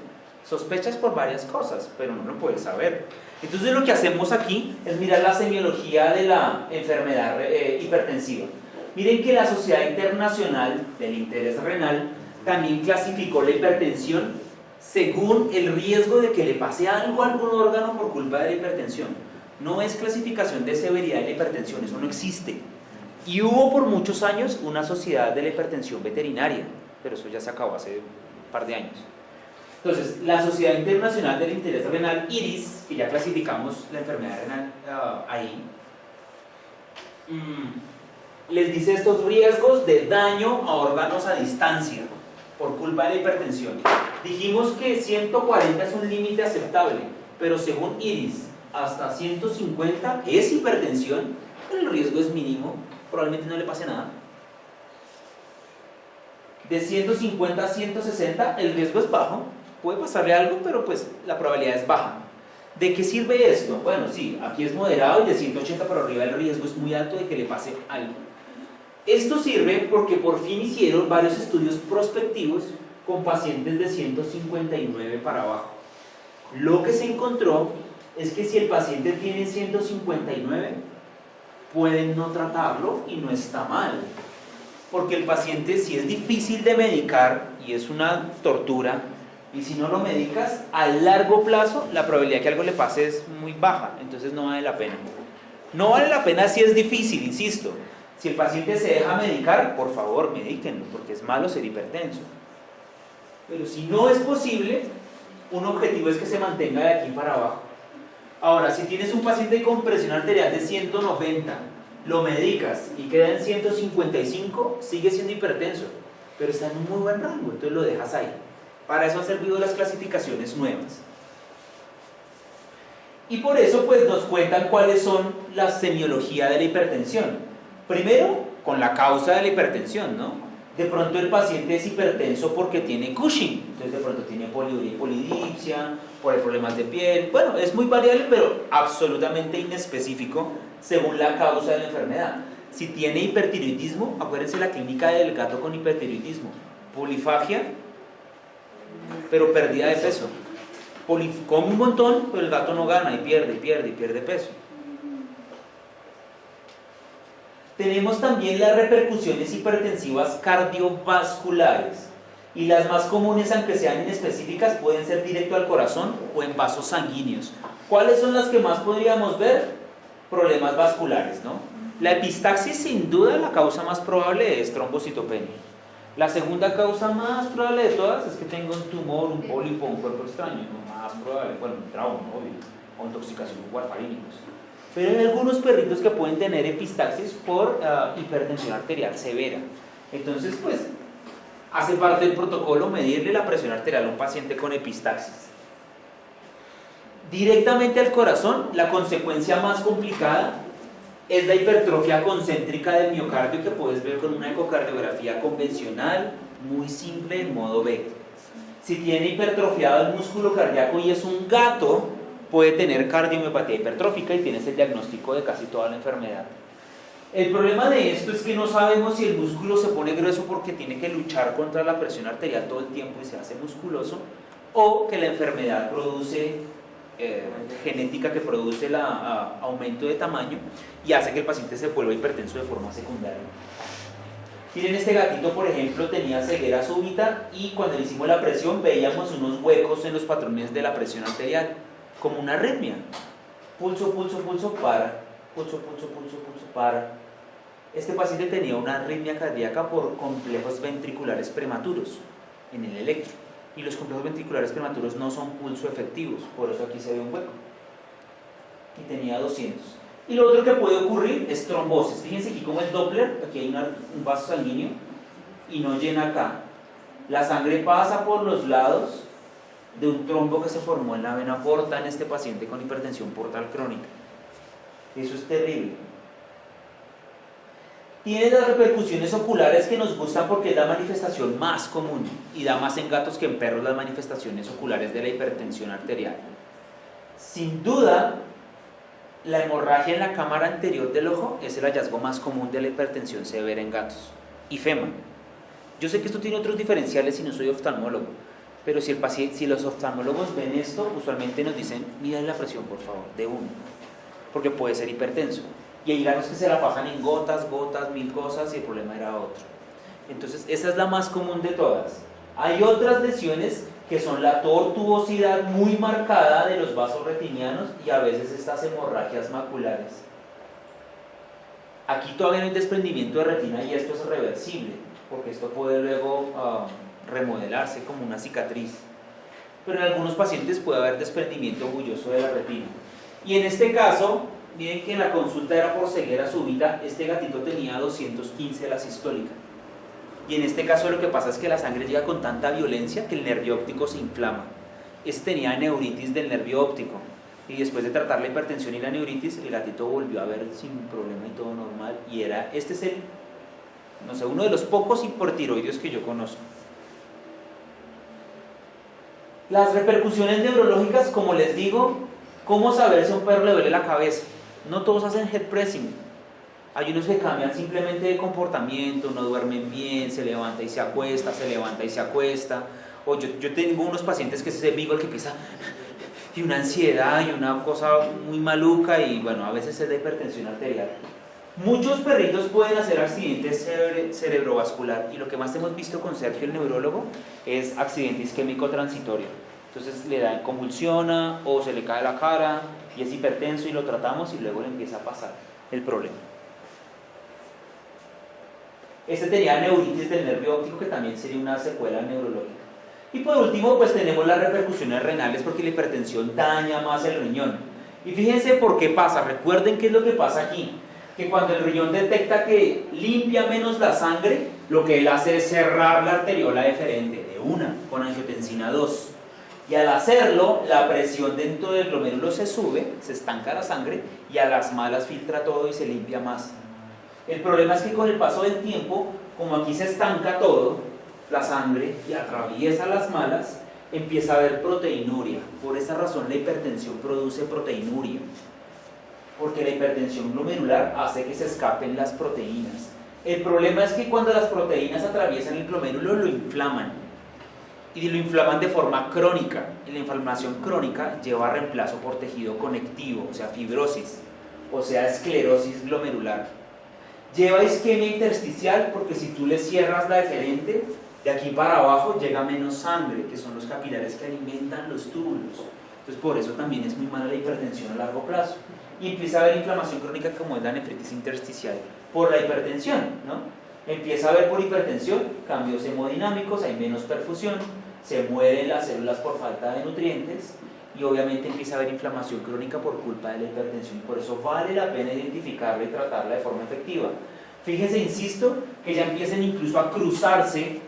Sospechas por varias cosas, pero no lo puedes saber. Entonces lo que hacemos aquí es mirar la semiología de la enfermedad hipertensiva. Miren que la Sociedad Internacional del Interés Renal también clasificó la hipertensión según el riesgo de que le pase algo a algún órgano por culpa de la hipertensión. No es clasificación de severidad de la hipertensión, eso no existe. Y hubo por muchos años una sociedad de la hipertensión veterinaria, pero eso ya se acabó hace un par de años. Entonces, la Sociedad Internacional del Interés Renal, IRIS, que ya clasificamos la enfermedad renal ahí, les dice estos riesgos de daño a órganos a distancia por culpa de la hipertensión. Dijimos que 140 es un límite aceptable, pero según IRIS, hasta 150 es hipertensión, pero el riesgo es mínimo, probablemente no le pase nada. De 150 a 160 el riesgo es bajo, puede pasarle algo, pero pues la probabilidad es baja. ¿De qué sirve esto? Bueno, sí, aquí es moderado y de 180 para arriba el riesgo es muy alto de que le pase algo. Esto sirve porque por fin hicieron varios estudios prospectivos con pacientes de 159 para abajo. Lo que se encontró es que si el paciente tiene 159, pueden no tratarlo y no está mal. Porque el paciente, si es difícil de medicar y es una tortura, y si no lo medicas, a largo plazo la probabilidad de que algo le pase es muy baja, entonces no vale la pena. No vale la pena si es difícil, insisto. Si el paciente se deja medicar, por favor, medíquenlo, porque es malo ser hipertenso. Pero si no es posible, un objetivo es que se mantenga de aquí para abajo. Ahora, si tienes un paciente con presión arterial de 190, lo medicas y queda en 155, sigue siendo hipertenso, pero está en un muy buen rango, entonces lo dejas ahí. Para eso han servido las clasificaciones nuevas. Y por eso pues nos cuentan cuáles son la semiología de la hipertensión. Primero, con la causa de la hipertensión, ¿no? De pronto el paciente es hipertenso porque tiene Cushing, entonces de pronto tiene poliuria y polidipsia, por problemas de piel. Bueno, es muy variable, pero absolutamente inespecífico según la causa de la enfermedad. Si tiene hipertiroidismo, acuérdense la clínica del gato con hipertiroidismo. Polifagia, pero pérdida de peso. Come un montón, pero el gato no gana y pierde peso. Tenemos también las repercusiones hipertensivas cardiovasculares. Y las más comunes, aunque sean inespecíficas, pueden ser directo al corazón o en vasos sanguíneos. ¿Cuáles son las que más podríamos ver? Problemas vasculares, ¿no? La epistaxis, sin duda, la causa más probable es trombocitopenia. La segunda causa más probable de todas es que tenga un tumor, un pólipo, un cuerpo extraño, ¿no? Más probable, bueno, un trauma, obvio, o intoxicación por warfarínicos. Pero hay algunos perritos que pueden tener epistaxis por hipertensión arterial severa. Entonces, pues, hace parte del protocolo medirle la presión arterial a un paciente con epistaxis. Directamente al corazón, la consecuencia más complicada es la hipertrofia concéntrica del miocardio, que puedes ver con una ecocardiografía convencional, muy simple, en modo B. Si tiene hipertrofiado el músculo cardíaco y es un gato, puede tener cardiomiopatía hipertrófica y tienes el diagnóstico de casi toda la enfermedad. El problema de esto es que no sabemos si el músculo se pone grueso porque tiene que luchar contra la presión arterial todo el tiempo y se hace musculoso, o que la enfermedad produce genética que produce el aumento de tamaño y hace que el paciente se vuelva hipertenso de forma secundaria. Miren, este gatito, por ejemplo, tenía ceguera súbita y cuando le hicimos la presión veíamos unos huecos en los patrones de la presión arterial, como una arritmia. Pulso, pulso, pulso, para. Pulso, pulso, pulso, pulso, para. Este paciente tenía una arritmia cardíaca por complejos ventriculares prematuros en el electro. Y los complejos ventriculares prematuros no son pulso efectivos, por eso aquí se ve un hueco. Y tenía 200. Y lo otro que puede ocurrir es trombosis. Fíjense aquí como el Doppler, aquí hay un vaso sanguíneo y no llena acá. La sangre pasa por los lados de un trombo que se formó en la vena porta en este paciente con hipertensión portal crónica. Eso es terrible. Tiene las repercusiones oculares que nos gustan porque es la manifestación más común y da más en gatos que en perros las manifestaciones oculares de la hipertensión arterial. Sin duda, la hemorragia en la cámara anterior del ojo es el hallazgo más común de la hipertensión severa en gatos. Y FEMA. Yo sé que esto tiene otros diferenciales y no soy oftalmólogo, pero si los oftalmólogos ven esto, usualmente nos dicen, mira la presión por favor, de 1, porque puede ser hipertenso. Y hay gatos que se la pasan en gotas, mil cosas y el problema era otro. Entonces esa es la más común de todas. Hay otras lesiones que son la tortuosidad muy marcada de los vasos retinianos y a veces estas hemorragias maculares. Aquí todavía no hay desprendimiento de retina y esto es reversible, porque esto puede luego remodelarse como una cicatriz. Pero en algunos pacientes puede haber desprendimiento bulloso de la retina. Y en este caso, miren que la consulta era por ceguera súbita, este gatito tenía 215 la sistólica. Y en este caso lo que pasa es que la sangre llega con tanta violencia que el nervio óptico se inflama. Este tenía neuritis del nervio óptico. Y después de tratar la hipertensión y la neuritis, el gatito volvió a ver sin problema y todo normal. Y este es uno de los pocos hipertiroideos que yo conozco. Las repercusiones neurológicas, como les digo, ¿cómo saber si a un perro le duele la cabeza? No todos hacen head pressing. Hay unos que cambian simplemente de comportamiento, no duermen bien, se levanta y se acuesta, se levanta y se acuesta. O yo tengo unos pacientes que es ese beagle que empieza y una ansiedad y una cosa muy maluca y bueno, a veces es de hipertensión arterial. Muchos perritos pueden hacer accidentes cerebrovascular y lo que más hemos visto con Sergio, el neurólogo, es accidente isquémico transitorio. Entonces le da convulsiona o se le cae la cara y es hipertenso y lo tratamos y luego le empieza a pasar el problema. Este tenía neuritis del nervio óptico que también sería una secuela neurológica. Y por último pues tenemos las repercusiones renales porque la hipertensión daña más el riñón. Y fíjense por qué pasa, recuerden qué es lo que pasa aquí. Que cuando el riñón detecta que limpia menos la sangre, lo que él hace es cerrar la arteriola deferente de una con angiotensina 2. Y al hacerlo, la presión dentro del glomérulo se sube, se estanca la sangre y a las malas filtra todo y se limpia más. El problema es que con el paso del tiempo, como aquí se estanca todo, la sangre y atraviesa las malas, empieza a haber proteinuria. Por esa razón la hipertensión produce proteinuria. Porque la hipertensión glomerular hace que se escapen las proteínas. El problema es que cuando las proteínas atraviesan el glomérulo lo inflaman. Y lo inflaman de forma crónica. Y la inflamación crónica lleva a reemplazo por tejido conectivo, o sea, fibrosis, o sea, esclerosis glomerular. Lleva isquemia intersticial porque si tú le cierras la deferente, de aquí para abajo llega menos sangre, que son los capilares que alimentan los túbulos. Entonces por eso también es muy mala la hipertensión a largo plazo. Y empieza a haber inflamación crónica como es la nefritis intersticial por la hipertensión, ¿no? Empieza a haber por hipertensión cambios hemodinámicos, hay menos perfusión, se mueren las células por falta de nutrientes y obviamente empieza a haber inflamación crónica por culpa de la hipertensión. Por eso vale la pena identificarla y tratarla de forma efectiva. Fíjense, insisto, que ya empiecen incluso a cruzarse,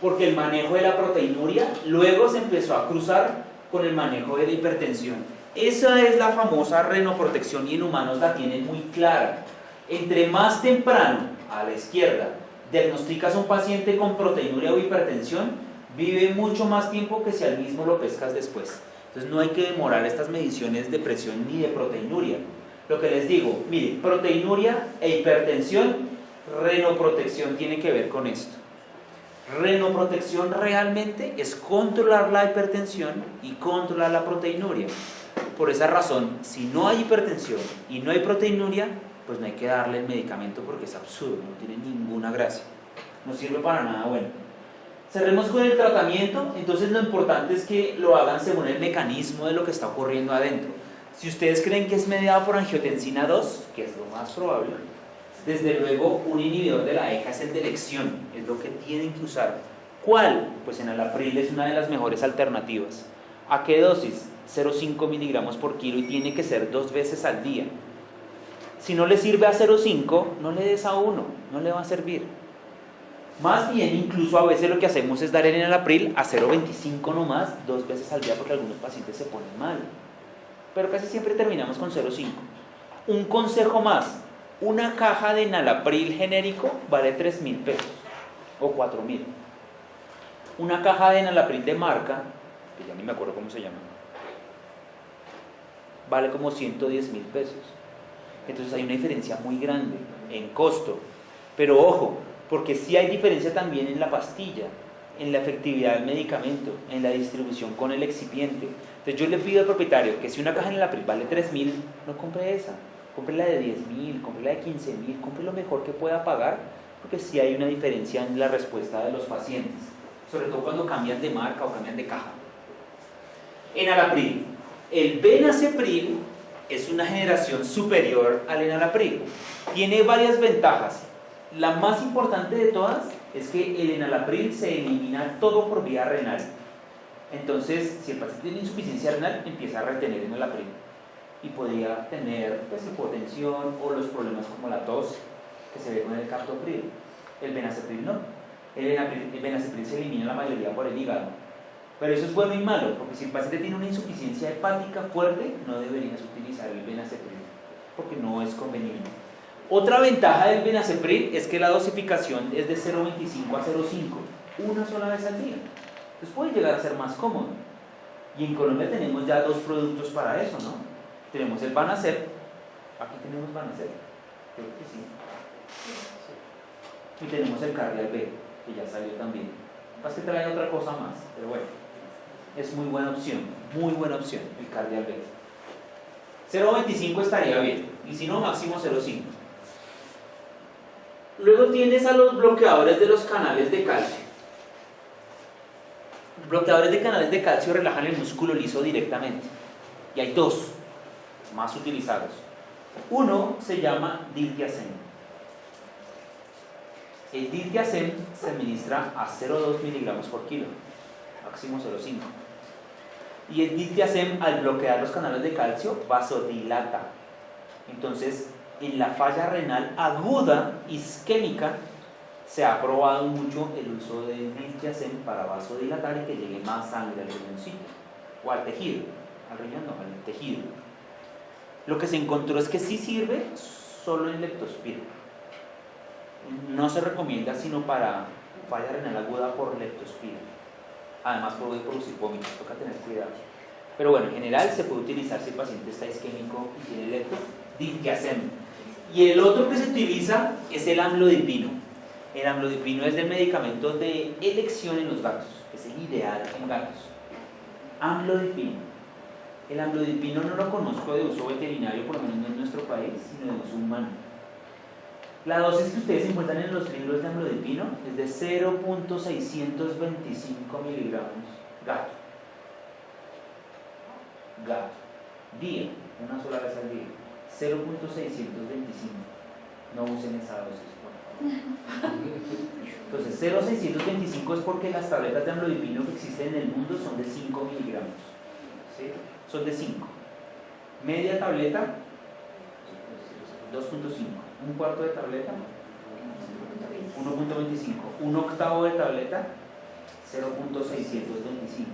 porque el manejo de la proteinuria luego se empezó a cruzar con el manejo de la hipertensión. Esa es la famosa renoprotección y en humanos la tienen muy clara. Entre más temprano, a la izquierda, diagnosticas a un paciente con proteinuria o hipertensión, vive mucho más tiempo que si al mismo lo pescas después. Entonces no hay que demorar estas mediciones de presión ni de proteinuria. Lo que les digo, mire, proteinuria e hipertensión, renoprotección tiene que ver con esto. Renoprotección realmente es controlar la hipertensión y controlar la proteinuria. Por esa razón, si no hay hipertensión y no hay proteinuria, pues no hay que darle el medicamento porque es absurdo, no tiene ninguna gracia, no sirve para nada bueno. Cerremos con el tratamiento. Entonces lo importante es que lo hagan según el mecanismo de lo que está ocurriendo adentro. Si ustedes creen que es mediado por angiotensina 2, que es lo más probable, desde luego un inhibidor de la ECA es el de elección, es lo que tienen que usar. ¿Cuál? Pues enalapril es una de las mejores alternativas. ¿A qué dosis? 0,5 miligramos por kilo y tiene que ser 2 veces al día. Si no le sirve a 0,5, no le des a 1, no le va a servir. Más bien, incluso a veces lo que hacemos es dar el enalapril a 0,25 nomás, 2 veces al día, porque algunos pacientes se ponen mal. Pero casi siempre terminamos con 0,5. Un consejo más, una caja de enalapril genérico vale 3.000 pesos o 4.000. Una caja de enalapril de marca, que ya ni me acuerdo cómo se llama, vale como 110.000 pesos. Entonces hay una diferencia muy grande en costo. Pero ojo, porque sí hay diferencia también en la pastilla, en la efectividad del medicamento, en la distribución con el excipiente. Entonces yo le pido al propietario que si una caja de enalapril vale 3.000, no compre esa, compre la de 10.000, compre la de 15.000, compre lo mejor que pueda pagar, porque sí hay una diferencia en la respuesta de los pacientes, sobre todo cuando cambian de marca o cambian de caja. Enalapril. El benacepril es una generación superior al enalapril. Tiene varias ventajas. La más importante de todas es que el enalapril se elimina todo por vía renal. Entonces, si el paciente tiene insuficiencia renal, empieza a retener enalapril y podría tener pues, hipotensión o los problemas como la tos que se ve con el captopril. El benacepril no. El benacepril se elimina la mayoría por el hígado. Pero eso es bueno y malo, porque si el paciente tiene una insuficiencia hepática fuerte, no deberías utilizar el benacepril, porque no es conveniente. Otra ventaja del benacepril es que la dosificación es de 0,25 a 0,5, una sola vez al día. Entonces puede llegar a ser más cómodo. Y en Colombia tenemos ya 2 productos para eso, ¿no? Tenemos el Banacep, aquí tenemos Banacep, creo que sí. Y tenemos el Cardial B, que ya salió también. Pasa que trae otra cosa más, pero bueno, es muy buena opción el Cardial B. 0,25 estaría bien, y si no, máximo 0,5. Luego tienes a los bloqueadores de los canales de calcio. Los bloqueadores de canales de calcio relajan el músculo liso directamente, y hay 2 más utilizados. Uno se llama diltiazem. El diltiazem se administra a 0,2 miligramos por kilo, máximo 0,5. Y el diltiazem, al bloquear los canales de calcio, vasodilata. Entonces, en la falla renal aguda isquémica, se ha probado mucho el uso del diltiazem para vasodilatar y que llegue más sangre al riñoncito, o al tejido, al riñón no, al tejido. Lo que se encontró es que sí sirve solo en leptospira. No se recomienda sino para falla renal aguda por leptospira. Además puede producir vómitos, toca tener cuidado. Pero bueno, en general se puede utilizar si el paciente está isquémico y tiene lepto, diltiazem. Y el otro que se utiliza es el amlodipino. El amlodipino es del medicamento de elección en los gatos, es el ideal en gatos. Amlodipino. El amlodipino no lo conozco de uso veterinario, por lo menos no en nuestro país, sino de uso humano. La dosis que ustedes encuentran en los libros de amlodipino es de 0,625 miligramos gato. Día, una sola vez al día. 0,625. No usen esa dosis, por favor. Entonces, 0,625 es porque las tabletas de amlodipino que existen en el mundo son de 5 miligramos. ¿sí? Son de 5. Media tableta, 2.5. Un cuarto de tableta, 1.25. Un octavo de tableta, 0.625.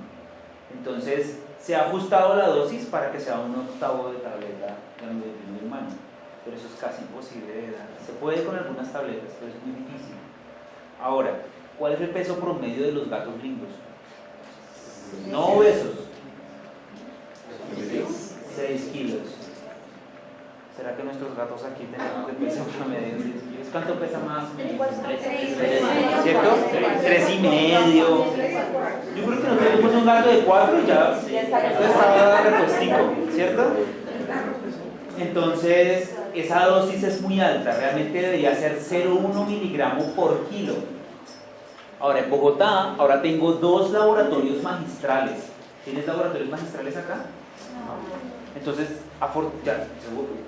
Entonces, se ha ajustado la dosis para que sea un octavo de tableta de angiodensina humana, pero eso es casi imposible de dar. Se puede con algunas tabletas, pero es muy difícil. Ahora, ¿cuál es el peso promedio de los gatos gringos? No obesos. 6 kilos. ¿Será que nuestros gatos aquí tenemos de peso promedio de 10 kilos? ¿Cuánto pesa más? ¿Cierto? 3,5. Yo creo que no tenemos un gato de 4 y ya estaba repuestico, ¿cierto? Entonces, esa dosis es muy alta, realmente debería ser 0,1 miligramo por kilo. Ahora, en Bogotá, ahora tengo 2 laboratorios magistrales. ¿Tienes laboratorios magistrales acá? No. Entonces, ya,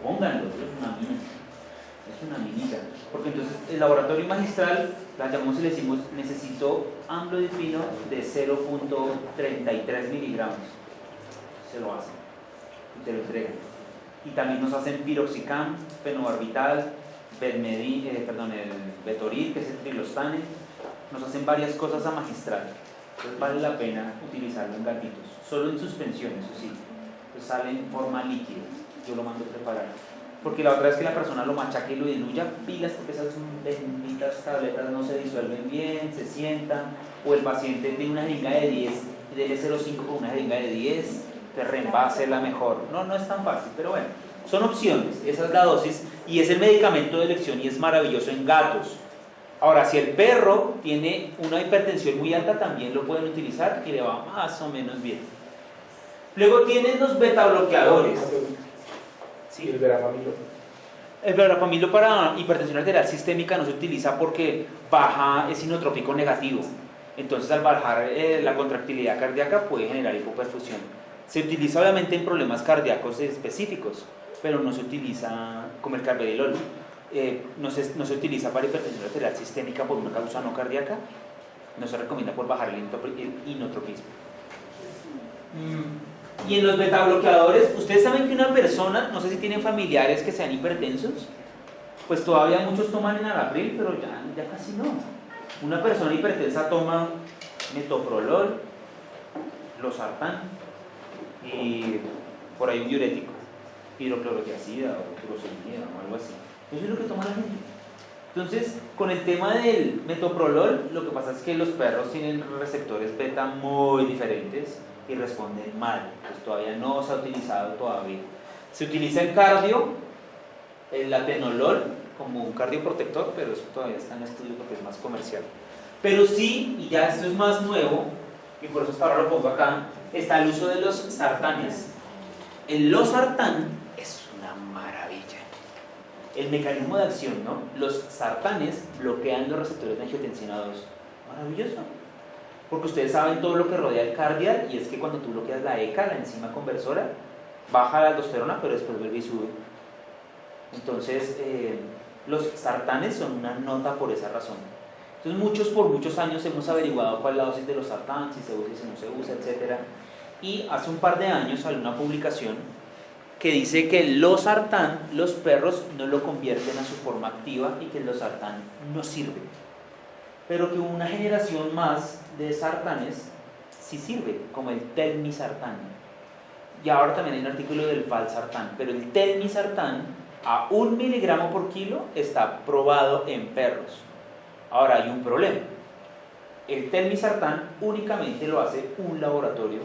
pónganlo, es una minita. Porque entonces el laboratorio magistral, la llamamos y le decimos, necesito amlodipino de 0.33 miligramos. Se lo hacen y te lo entregan. Y también nos hacen piroxicam, fenobarbital, el Betoril, que es el trilostane. Nos hacen varias cosas a magistral. Entonces vale la pena utilizarlo en gatitos, solo en suspensión, eso sí. Pues sale en forma líquida, yo lo mando a preparar. Porque la otra vez que la persona lo machaque y lo diluya, pilas porque esas benditas tabletas no se disuelven bien, se sientan, o el paciente tiene una jeringa de 10, dele 0,5 con una jeringa de 10, te reembase la mejor. No es tan fácil, pero bueno, son opciones, esa es la dosis y es el medicamento de elección y es maravilloso en gatos. Ahora, si el perro tiene una hipertensión muy alta, también lo pueden utilizar y le va más o menos bien. Luego tienen los beta bloqueadores. ¿Sí? El verapamilo. El verapamilo para hipertensión arterial sistémica no se utiliza porque es inotrópico negativo. Entonces, al bajar la contractilidad cardíaca puede generar hipoperfusión. Se utiliza obviamente en problemas cardíacos específicos, pero no se utiliza como el carvedilol. No se utiliza para hipertensión arterial sistémica por una causa no cardíaca. No se recomienda por bajar el inotropismo. Y en los betabloqueadores, ustedes saben que una persona, no sé si tienen familiares que sean hipertensos, pues todavía muchos toman enalapril, pero ya casi no. Una persona hipertensa toma metoprolol, losartán y por ahí un diurético, hidroclorotiazida o furosemida o algo así. Eso es lo que toma la gente. Entonces, con el tema del metoprolol, lo que pasa es que los perros tienen receptores beta muy diferentes y responden mal, pues todavía no se ha utilizado todavía. Se utiliza en cardio el atenolol como un cardioprotector, pero eso todavía está en estudio porque es más comercial. Pero sí, y ya esto es más nuevo, y por eso hasta ahora lo pongo acá, está el uso de los sartanes. El losartán es una maravilla. El mecanismo de acción, ¿no? Los sartanes bloquean los receptores de angiotensina 2. Maravilloso. Porque ustedes saben todo lo que rodea el cardial, y es que cuando tú bloqueas la ECA, la enzima conversora, baja la aldosterona, pero después vuelve y sube. Entonces, los sartanes son una nota por esa razón. Entonces, por muchos años hemos averiguado cuál es la dosis de los sartanes, si se usa, si no se usa, etc. Y hace un par de años salió una publicación que dice que el losartán, los perros no lo convierten a su forma activa y que el losartán no sirve. Pero que una generación más de sartanes sí sirve, como el telmisartán. Y ahora también hay un artículo del valsartán, pero el telmisartán a 1 miligramo por kilo está probado en perros. Ahora hay un problema. El telmisartán únicamente lo hace un laboratorio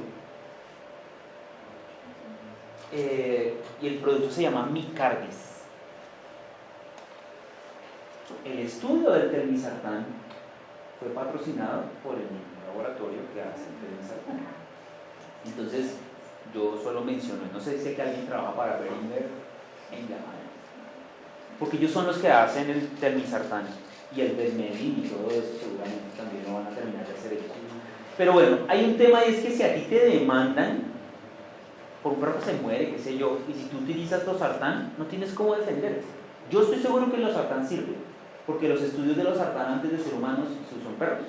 y el producto se llama Micardis. El estudio del telmisartán fue patrocinado por el mismo laboratorio que hace el telmisartán. Entonces, yo solo menciono, no sé si sé que alguien trabaja para Beringer en Yamaha, porque ellos son los que hacen el telmisartán y el Desmedin y todo eso seguramente también lo van a terminar de hacer ellos. Pero bueno, hay un tema y es que si a ti te demandan por un perro que se muere, qué sé yo, y si tú utilizas losartán, no tienes cómo defenderte. Yo estoy seguro que el losartán sirve, porque los estudios de losartán antes de ser humanos se usan perros.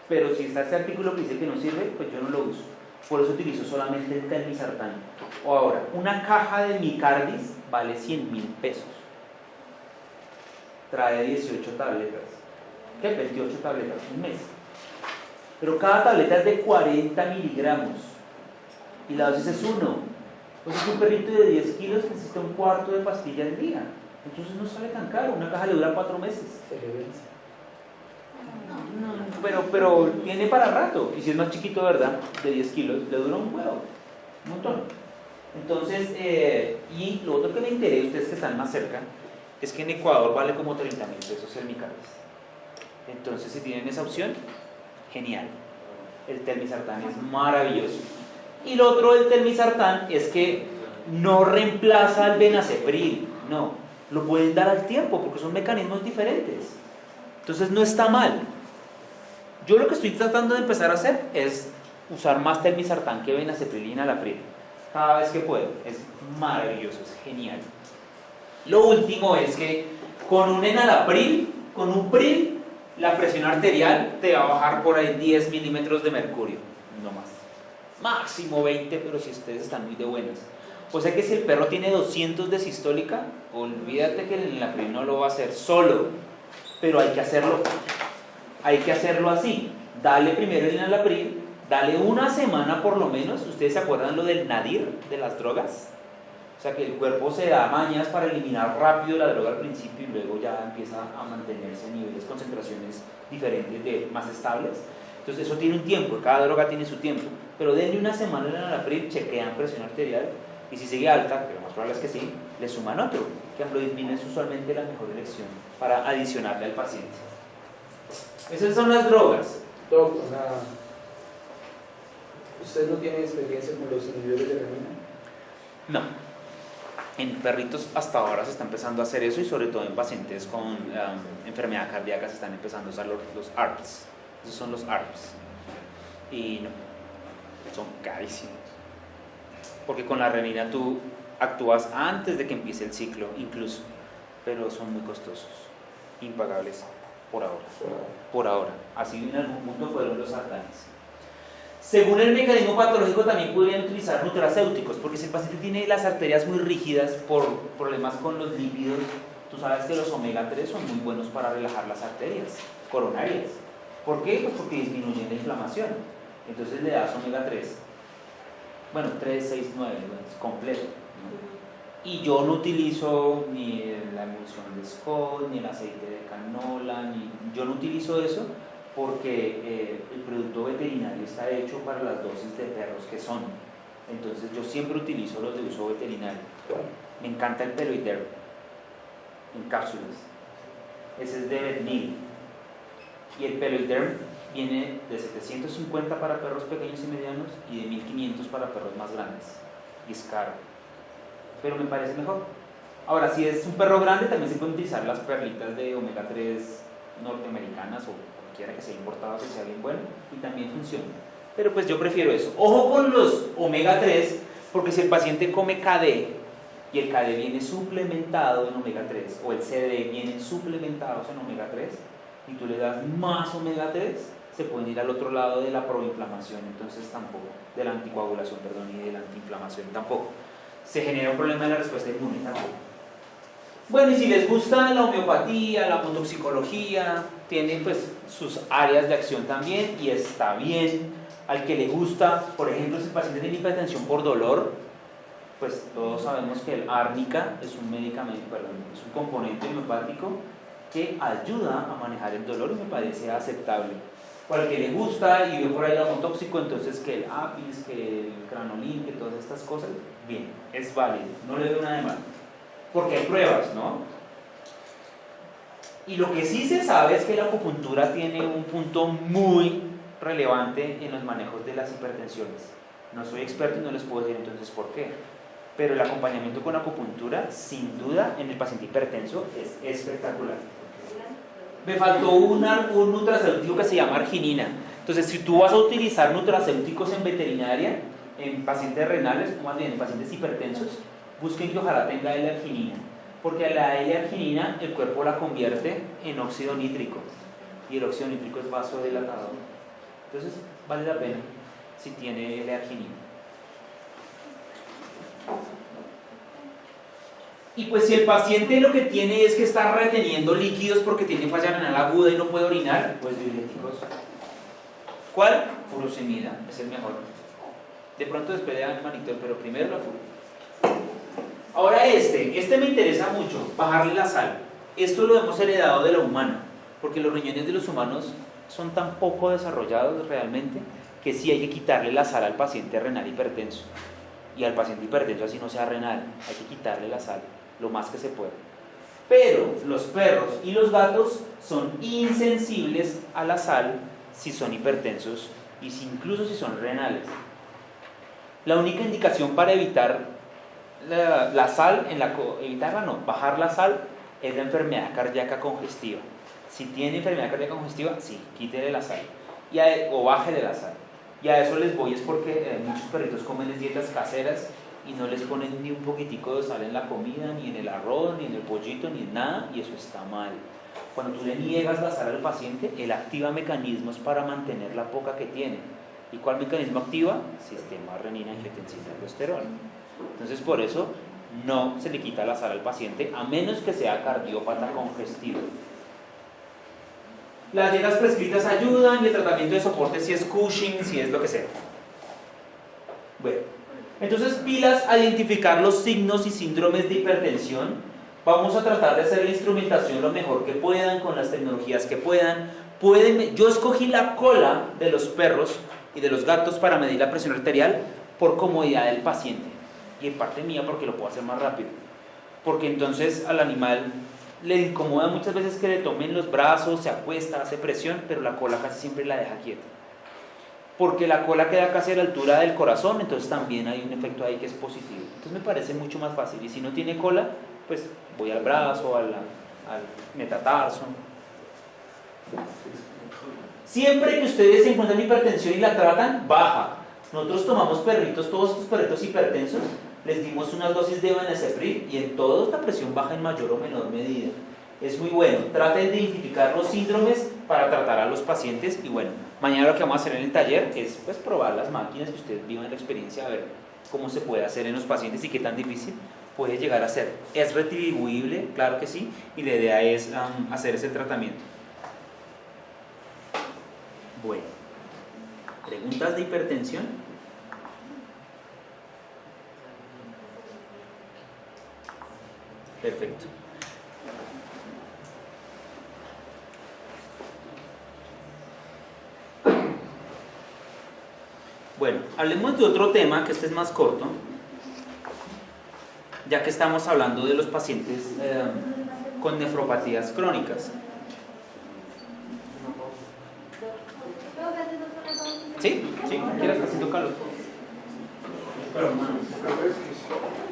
Pero si está este artículo que dice que no sirve, pues yo no lo uso. por eso utilizo solamente el telmisartán. O ahora, una caja de Micardis vale 100.000 pesos. Trae 18 tabletas. ¿Qué? 28 tabletas, un mes. Pero cada tableta es de 40 miligramos. Y la dosis es 1. Entonces un perrito de 10 kilos necesita un cuarto de pastilla al día. Entonces no sale tan caro. Una caja le dura 4 meses. Pero tiene para rato. Y si es más chiquito, ¿verdad? De 10 kilos, le dura un huevo. Un montón. Entonces, y lo otro que me interesa, ustedes que están más cerca, es que en Ecuador vale como 30.000 pesos el Micardis. Entonces, si tienen esa opción, genial. El telmisartán es maravilloso. Y lo otro del telmisartán es que no reemplaza al benacepril, no. Lo pueden dar al tiempo porque son mecanismos diferentes. Entonces, no está mal. Yo lo que estoy tratando de empezar a hacer es usar más telmisartán que benacepril y enalapril. Cada vez que puedo. Es maravilloso, es genial. Lo último es que con un enalapril, con un pril, la presión arterial te va a bajar por ahí 10 milímetros de mercurio, no más. Máximo 20, pero si ustedes están muy de buenas. O sea que si el perro tiene 200 de sistólica, olvídate que el enalapril no lo va a hacer solo, pero hay que hacerlo. Hay que hacerlo así. Dale primero el enalapril, dale una semana por lo menos. ¿Ustedes se acuerdan lo del nadir de las drogas? O sea que el cuerpo se da mañas para eliminar rápido la droga al principio y luego ya empieza a mantenerse a niveles, concentraciones diferentes, más estables. Entonces eso tiene un tiempo, cada droga tiene su tiempo. Pero denle una semana en el enalapril, chequean presión arterial y si sigue alta, que lo más probable es que sí, le suman otro. Que amlodipina es usualmente la mejor elección para adicionarle al paciente. Esas son las drogas. Doc, ¿usted no tiene experiencia con los inhibidores de renina? No. En perritos hasta ahora se está empezando a hacer eso y sobre todo en pacientes con enfermedad cardíaca se están empezando a usar los ARPs. Esos son los ARPs. Y no, son carísimos. Porque con la renina tú actúas antes de que empiece el ciclo incluso, pero son muy costosos, impagables por ahora. Por ahora. Así en algún punto fueron los sartanes. Según el mecanismo patológico también podrían utilizar nutracéuticos, porque si el paciente tiene las arterias muy rígidas por problemas con los lípidos, tú sabes que los omega 3 son muy buenos para relajar las arterias coronarias. ¿Por qué? Pues porque disminuyen la inflamación. Entonces le das omega 3. Bueno, 3, 6, 9, es completo, ¿no? Y yo no utilizo ni la emulsión de Scott, ni el aceite de canola, yo no utilizo eso porque el producto veterinario está hecho para las dosis de perros que son. Entonces yo siempre utilizo los de uso veterinario. Me encanta el Peloiderm en cápsulas. Ese es de Betnil. Y el Peloiderm viene de 750 para perros pequeños y medianos y de 1500 para perros más grandes. Y es caro. Pero me parece mejor. Ahora, si es un perro grande, también se pueden utilizar las perlitas de omega 3 norteamericanas o cualquiera que sea importado, que sea bien bueno, y también funciona. Pero pues yo prefiero eso. Ojo con los omega 3, porque si el paciente come KD y el KD viene suplementado en omega 3, o el CD vienen suplementados en omega 3, y tú le das más omega 3, se pueden ir al otro lado de la proinflamación, entonces tampoco, de la anticoagulación, perdón, y de la antiinflamación tampoco. Se genera un problema de la respuesta inmune tampoco. Bueno, y si les gusta la homeopatía, la motoxicología, tienen pues sus áreas de acción también y está bien. Al que le gusta, por ejemplo, si el paciente tiene hipertensión por dolor, pues todos sabemos que el árnica es un medicamento, es un componente homeopático que ayuda a manejar el dolor y me parece aceptable. O al que le gusta y ve por ahí el amotóxico, entonces que el Apis, que el Cranolin, que todas estas cosas, bien, es válido, no le veo nada de mal. Porque hay pruebas, ¿no? Y lo que sí se sabe es que la acupuntura tiene un punto muy relevante en los manejos de las hipertensiones. No soy experto y no les puedo decir entonces por qué. Pero el acompañamiento con acupuntura, sin duda, en el paciente hipertenso es espectacular. Me faltó un nutracéutico que se llama arginina. Entonces, si tú vas a utilizar nutracéuticos en veterinaria, en pacientes renales, o más bien en pacientes hipertensos, busquen que ojalá tenga L-arginina, porque la L-arginina el cuerpo la convierte en óxido nítrico y el óxido nítrico es vasodilatador. Entonces vale la pena. si tiene L-arginina. Y pues si el paciente lo que tiene es que está reteniendo líquidos porque tiene falla renal aguda y no puede orinar, pues diuréticos. ¿Cuál? Furosemida, es el mejor. De pronto después le dan manitol, pero primero la furo. Ahora este me interesa mucho, bajarle la sal. Esto lo hemos heredado de la humana, porque los riñones de los humanos son tan poco desarrollados realmente que sí hay que quitarle la sal al paciente renal hipertenso. Y al paciente hipertenso así no sea renal, hay que quitarle la sal lo más que se pueda. Pero los perros y los gatos son insensibles a la sal si son hipertensos y incluso si son renales. La única indicación para evitar la sal, bajar la sal, es la enfermedad cardíaca congestiva. Si tiene enfermedad cardíaca congestiva, sí, quítele la sal o bájele la sal. Y a eso les voy es porque muchos perritos comen dietas caseras y no les ponen ni un poquitico de sal en la comida, ni en el arroz, ni en el pollito, ni en nada, y eso está mal. Cuando tú le niegas la sal al paciente, él activa mecanismos para mantener la poca que tiene. ¿Y cuál mecanismo activa? Sistema renina-angiotensina-aldosterona. Entonces por eso no se le quita la sal al paciente a menos que sea cardiópata congestivo. Las dietas prescritas ayudan y el tratamiento de soporte si es Cushing, si es lo que sea. Bueno, entonces pilas a identificar los signos y síndromes de hipertensión. Vamos a tratar de hacer la instrumentación lo mejor que puedan, con las tecnologías que puedan. Yo escogí la cola de los perros y de los gatos para medir la presión arterial por comodidad del paciente. Y en parte mía porque lo puedo hacer más rápido. Porque entonces al animal le incomoda muchas veces que le tomen los brazos, se acuesta, hace presión, pero la cola casi siempre la deja quieta. Porque la cola queda casi a la altura del corazón, entonces también hay un efecto ahí que es positivo. Entonces me parece mucho más fácil. Y si no tiene cola, pues voy al brazo, al metatarso. Siempre que ustedes encuentran hipertensión y la tratan, baja. Nosotros tomamos perritos, todos estos perritos hipertensos, les dimos unas dosis de Benezepril y en todos la presión baja en mayor o menor medida. Es muy bueno. Traten de identificar los síndromes para tratar a los pacientes y bueno, mañana lo que vamos a hacer en el taller es pues probar las máquinas, que ustedes vivan la experiencia, a ver cómo se puede hacer en los pacientes y qué tan difícil puede llegar a ser. ¿Es retribuible? Claro que sí, y la idea es hacer ese tratamiento. Bueno, ¿preguntas de hipertensión? Perfecto. Bueno, hablemos de otro tema, que este es más corto, ya que estamos hablando de los pacientes con nefropatías crónicas. ¿Sí? ¿Sí? ¿Quieres? Está haciendo calor. Pero es que